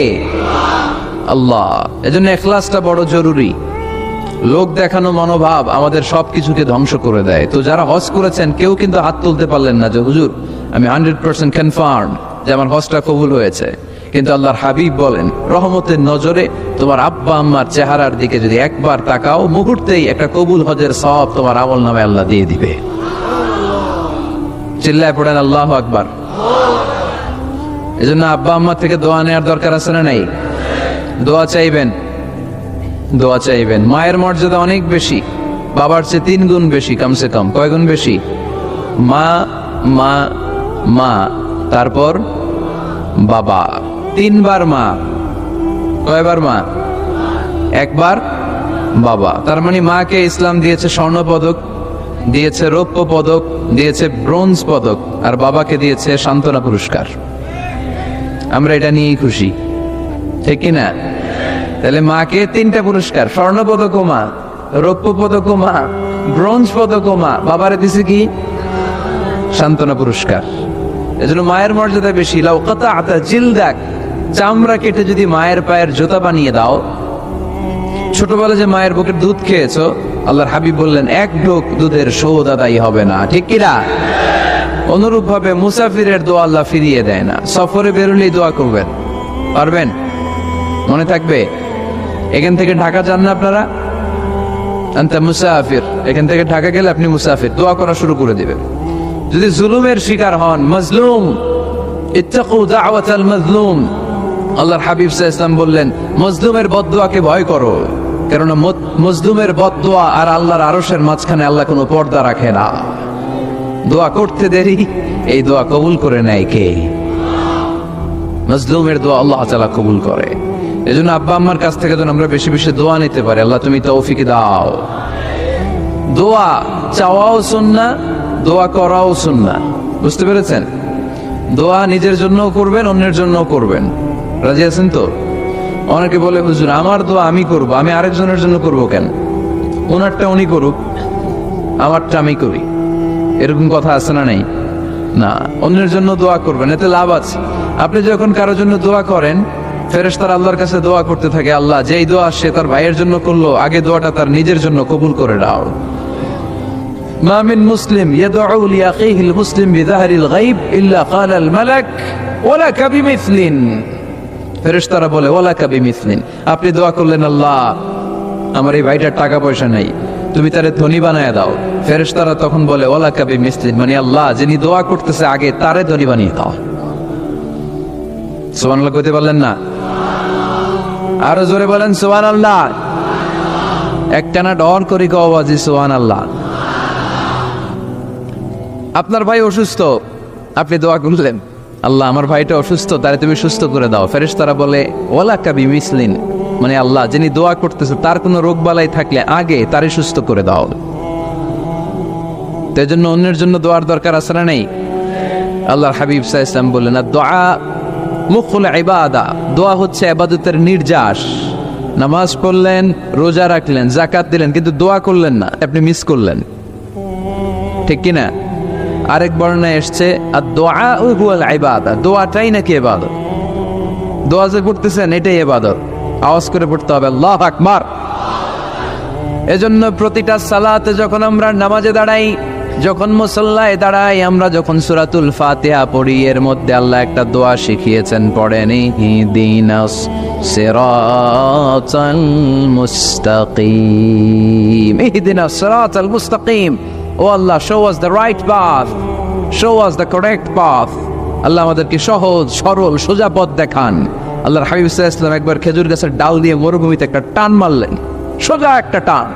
আল্লাহ। এজন্য ইখলাসটা বড় জরুরি। লোক দেখানো মনোভাব আমাদের সবকিছুকে ধ্বংস করে দেয়। তো যারা হজ করেছেন কেউ কিন্তু হাত তুলতে পারলেন না যে হুজুর আমি 100% কনফার্ম যে আমার হজটা কবুল হয়েছে। কিন্তু আল্লাহর হাবিব বলেন রহমতের নজরে তোমার আব্বা আম্মার চেহারার দিকে যদি একবার তাকাও, মুহূর্তেই একটা কবুল হজের সওয়াব তোমার আমল নামে আল্লাহ দিয়ে দিবে। চিল্লায় পড়েন আল্লাহু আকবার। এজন্য আব্বা আম্মা থেকে দোয়া নেওয়ার দরকার আছে না নাই? দোয়া চাইবেন, দোয়া চাইবেন। মায়ের মর্যাদা অনেক বেশি, বাবার চেয়ে 3 গুণ বেশি, কমসে কম। কয় গুণ বেশি? মা মা মা, তারপর বাবা। 3 বার মা। কয়বার মা? একবার বাবা। তার মানে মাকে ইসলাম দিয়েছে স্বর্ণ পদক, দিয়েছে রৌপ্য পদক, দিয়েছে ব্রোঞ্জ পদক, আর বাবাকে দিয়েছে সান্ত্বনা পুরস্কার। আমরা এটা নিয়েই খুশি, ঠিক কিনা? তাহলে মাকে 3টা পুরস্কার, স্বর্ণ পদক ও মা, রৌপ্য পদক মা, ব্রোঞ্জ পদক মা, বাবারে দিছে কি সান্ত্বনা পুরস্কার। এজন্য মায়ের মর্যাদা বেশি। লাউ কাতাআতা জিলদাক, চামড়া কেটে যদি মায়ের পায়ের জুতা বানিয়ে দাও। ছোটবেলা যে মায়ের বুকের দুধ খেয়েছো, আল্লাহর হাবিব বললেন এক ঢোক দুধের শোধ আদায় হবে না, ঠিক কিনা? অনুরূপ ভাবে মুসাফিরের দোয়া আল্লাহ ফিরিয়ে দেয় না। সফরে বেরোলেই দোয়া করবেন, পারবেন? মনে থাকবে? এখান থেকে ঢাকা যান না আপনারা, আনতা মুসাফির, এখান থেকে ঢাকা গেলে আপনি মুসাফির, দোয়া করা শুরু করে দিবেন। যদি জুলুমের শিকার হন, মাজলুম, ইত্তাকু দাওয়াতাল মাজলুম, আল্লাহর হাবিব সাল্লাল্লাহু আলাইহি ওয়াসাল্লাম বললেন মজলুমের বদদোয়াকে ভয় করো, কেননা মজলুমের বদদোয়া আর আল্লাহর আরশের মাঝখানে আল্লাহ কোনো পর্দা রাখে না। দোয়া করতে দেরি, এই দোয়া কবুল করে নেয় কে? মজলুমের দোয়া আল্লাহ তাআলা কবুল করে। এজন্য আব্বা আম্মার কাছ থেকে যেন আমরা বেশি বেশি দোয়া নিতে পারি, আল্লাহ তুমি তৌফিক দাও। দোয়া চাওয়াও সুন্নাহ, দোয়া করাও সুন্নাহ, বুঝতে পেরেছেন? দোয়া নিজের জন্যও করবেন, অন্যের জন্যও করবেন। রাজি আছেন তো? অনেকে বলে হুজুর আমার দোয়া আমি করব, আমি আরেকজনের জন্য করব কেন? ওনারটা উনি করুক, আমারটা আমি করি, এরকম কথা আছে না? নাই না, অন্যের জন্য দোয়া করবেন, এতে লাভ আছে। আপনি যখন কারোর জন্য দোয়া করেন, ফেরেশতারা আল্লাহর কাছে দোয়া করতে থাকে, আল্লাহ যেই দোয়া সে তার ভাইয়ের জন্য করলো, আগে দোয়াটা তার নিজের জন্য কবুল করে দাও। মা মিন মুসলিম ইয়াদউ লিআখিহিল মুসলিম বিযাহরিল গায়ব ইল্লা ক্বালাল মালাক ওয়ালাকা বিমিসলিন। ফেরেশতারা বলে ওয়ালাকা বিমিসলিন, আপনি দোয়া করলেন আল্লাহ আমার এই ভাইটার টাকা পয়সা নাই, তুমি তারে ধনী বানায় দাও। ফেরেশতারা তখন বলে ওয়ালাকা বিমিসলিন, মানে আল্লাহ যিনি দোয়া করতেছে আগে তারে ধনী বানিয়ে দাও। সুবহানাল্লাহ কইতে পারলেন না? আরো জোরে বলেন সুবহানাল্লাহ। একটানা ডর করি কওয়াজি সুবহানাল্লাহ। আপনার ভাই অসুস্থ, আপনি দোয়া করলেন আল্লাহ আমার ভাইটা অসুস্থ, তারে তুমি সুস্থ করে দাও। ফেরেশতারা বলে ওয়ালাকা বিমিসলিন, মানে আল্লাহ যিনি দোয়া করতেছে তার কোনো রোগ বালাই থাকলে আগে তারে সুস্থ করে দাও। তাই জন্য অন্যের জন্য দোয়ার দরকার আছে না? নেই? আল্লাহর হাবিব সাল্লাল্লাহু আলাইহি ওয়াসাল্লাম বললেন দোয়া মুখুল ইবাদা, দোয়া হচ্ছে ইবাদতের নির্যাস। নামাজ পড়লেন, রোজা রাখলেন, যাকাত দিলেন, কিন্তু দোয়া করলেন না, আপনি মিস করলেন, ঠিক কি না? আরেক বর্ণনায় এসেছে আদ-দুআ হুয়াল ইবাদা, দোয়াটাই নাকি ইবাদত। দোয়া যে পড়তেছেন এটাই ইবাদত, আওয়াজ করে পড়তে হবে আল্লাহু আকবার। এজন্য প্রতিটা সালাতে যখন আমরা নামাজে দাঁড়াই, যখন মুসল্লায় দাঁড়াই, আমরা যখন সূরাতুল ফাতিহা পড়ি, এর মধ্যে আল্লাহ একটা দোয়া শিখিয়েছেন, পড়েন ইহদিনাস সিরাতাল মুস্তাকিম, ইহদিনাস সিরাতাল মুস্তাকিম। ও আল্লাহ, show us the right path, show us the correct path। আল্লাহ আমাদেরকে সহজ সরল সোজা পথ দেখান। আল্লাহর হাবিব সাল্লাল্লাহু আলাইহি ওয়াসাল্লাম একবার খেজুর গাছের ডাল দিয়ে মরুভূমিতে একটা টান মারলেন, সোজা একটা টান,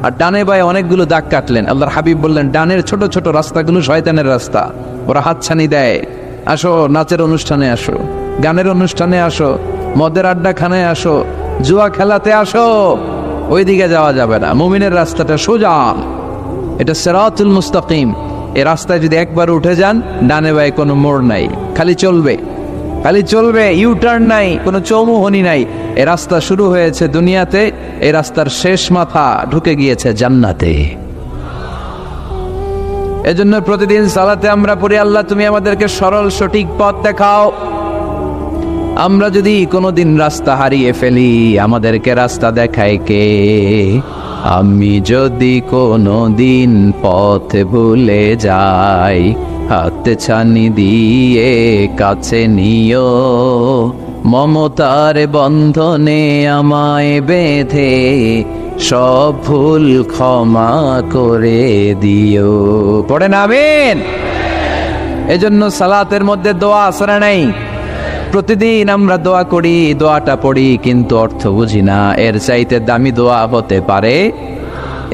আর ডানে বায়ে অনেকগুলো দাগ কাটলেন। আল্লাহর হাবিব বললেন ডানের ছোট ছোট রাস্তাগুলো শয়তানের রাস্তা, ওরা হাতছানি দেয়। আসো নাচের অনুষ্ঠানে আসো, গানের অনুষ্ঠানে আসো, মদের আড্ডাখানায় আসো, জুয়া খেলাতে আসো, ওইদিকে যাওয়া যাবে না। মুমিনের রাস্তাটা সোজা, এটা সিরাতুল মুস্তাকিম। এই রাস্তায় যদি একবার উঠে যান, ডানে বায়ে কোনো মোড় নাই, খালি চলবে, খালি চলবে, ইউ টার্ন নাই, কোনো চৌমুহনী নাই। এই রাস্তা শুরু হয়েছে দুনিয়াতে, এই রাস্তার শেষ মাথা ঢুকে গিয়েছে জান্নাতে। এজন্য প্রতিদিন সালাতে আমরা পড়ি আল্লাহ তুমি আমাদেরকে সরল সঠিক পথ দেখাও। আমরা যদি কোনোদিন রাস্তা হারিয়ে ফেলি, আমাদেরকে রাস্তা দেখায় কে? আমি যদি কোনোদিন পথ ভুলে যাই, হাত ছানি দিয়ে কাছে নিও, মমতার বন্ধনে আমায় বেঁধে সব ভুল ক্ষমা করে দিও। পড়েন আমিন। এজন্য সালাতের মধ্যে দোয়া আছে না নাই? প্রতিদিন আমরা দোয়া করি, দোয়াটা পড়ি, কিন্তু অর্থ বুঝি না। এর চাইতে দামি দোয়া হতে পারে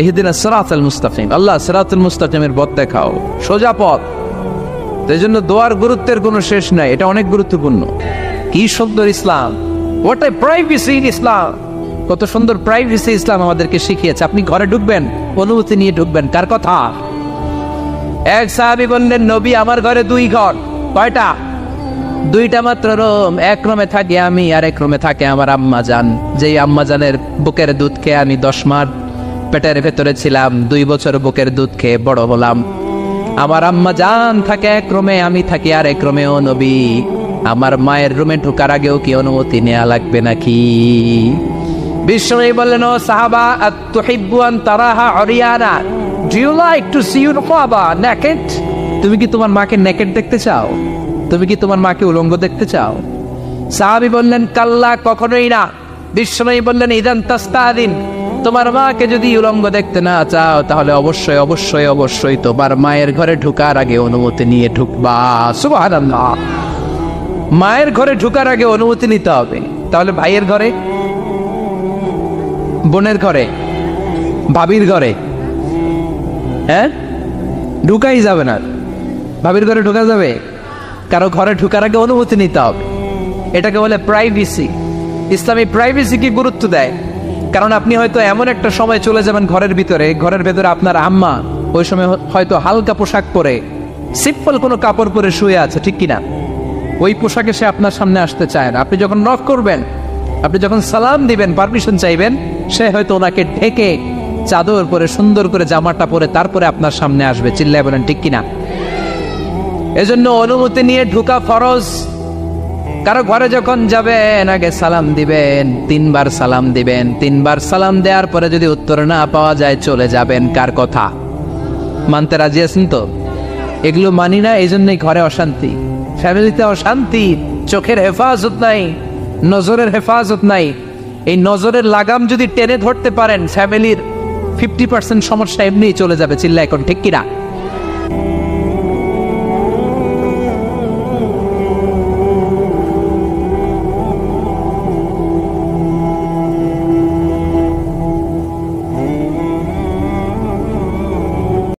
ইহদিনাস সিরাতাল মুস্তাকিম, আল্লাহ সিরাতুল মুস্তাকিমের পথ দেখাও, সোজা পথ। এই জন্য দোয়ার গুরুত্বের কোনো শেষ নাই, এটা অনেক গুরুত্বপূর্ণ। কি সুন্দর ইসলাম, হোয়াট এ প্রাইভেসি ইন ইসলাম, কত সুন্দর প্রাইভেসি ইসলাম আমাদেরকে শিখিয়েছে। আপনি ঘরে ঢুকবেন, অনুমতি নিয়ে ঢুকবেন। কার কথা? এক সাহাবী বললেন নবী আমার ঘরে 2 ঘর। কয়টা? 2টা মাত্র রুম। এক রুমে থাকি আমি, আর এক রুমে থাকে আমার আম্মা জান, যেই আম্মা জানের বুকের দুধ খেয়ে আমি 10 মাস পেটের ভেতরে ছিলাম, 2 বছর বুকের দুধ খেয়ে বড় হলাম। আমার আম্মা জান থাকে এক রুমে, আমি থাকি আর এক রুমে। ও নবী, আমার মায়ের রুমে ঢোকার আগেও কি অনুমতি নেওয়া লাগবে নাকি? বিশ্বনবী বললেন, ও সাহাবা, আতুহিব্বু আন তারাহা উরিয়ানা, do you like to see your mother naked? তুমি কি তোমার মাকে নেকেড দেখতে চাও? তুমি কি তোমার মাকে উলঙ্গ দেখতে চাও? সাহাবী বললেন, কাল্লা, কখনোই না। বিশ্বনবী বললেন, ইদান তাস্তাদিন, তোমার মাকে যদি উলঙ্গ দেখতে না চাও তাহলে অবশ্যই অবশ্যই অবশ্যই তোমার মায়ের ঘরে ঢোকার আগে অনুমতি নিয়ে ঢুকবা। সুবহানাল্লাহ। মায়ের ঘরে ঢোকার আগে অনুমতি নিতে হবে। তাহলে ভাইয়ের ঘরে, বোনের ঘরে, ভাবির ঘরে, হ্যাঁ, ঢুকাই যাবে না। ভাবির ঘরে ঢোকা যাবে? কারো ঘরে ঢোকার আগে অনুমতি নিতে হবে। এটাকে বলে প্রাইভেসি। ইসলামী প্রাইভেসি কি গুরুত্ব দেয়? কারণ আপনি হয়তো এমন একটা সময় চলে যাবেন ঘরের ভিতরে, ঘরের ভেতরে আপনার আম্মা ওই সময় হয়তো হালকা পোশাক পরে, সিম্পল কোনো কাপড় পরে শুয়ে আছে, ঠিক কিনা? ওই পোশাকে সে আপনার সামনে আসতে চায় না। আপনি যখন নক করবেন, আপনি যখন সালাম দিবেন, পারমিশন চাইবেন, সে হয়তো ওনাকে ঢেকে চাদর পরে সুন্দর করে জামাটা পরে তারপরে আপনার সামনে আসবে। চিল্লায় বলেন ঠিক কিনা? এজন্য অনুমতি নিয়ে ঢোকা ফরজ। কারো ঘরে যখন যাবেন আগে সালাম দিবেন, 3 বার সালাম দিবেন। 3 বার সালাম দেওয়ার পরে যদি উত্তর না পাওয়া যায় চলে যাবেন। কার কথা মানতে রাজি আছেন তো? এগুলো মানি না, এই জন্যই ঘরে অশান্তি, ফ্যামিলিতে অশান্তি, চোখের হেফাজত নাই, নজরের হেফাজত নাই। এই নজরের লাগাম যদি টেনে ধরতে পারেন, ফ্যামিলির 50% সমস্যা এমনিই চলে যাবে। চিল্লা এখন ঠিক কিনা?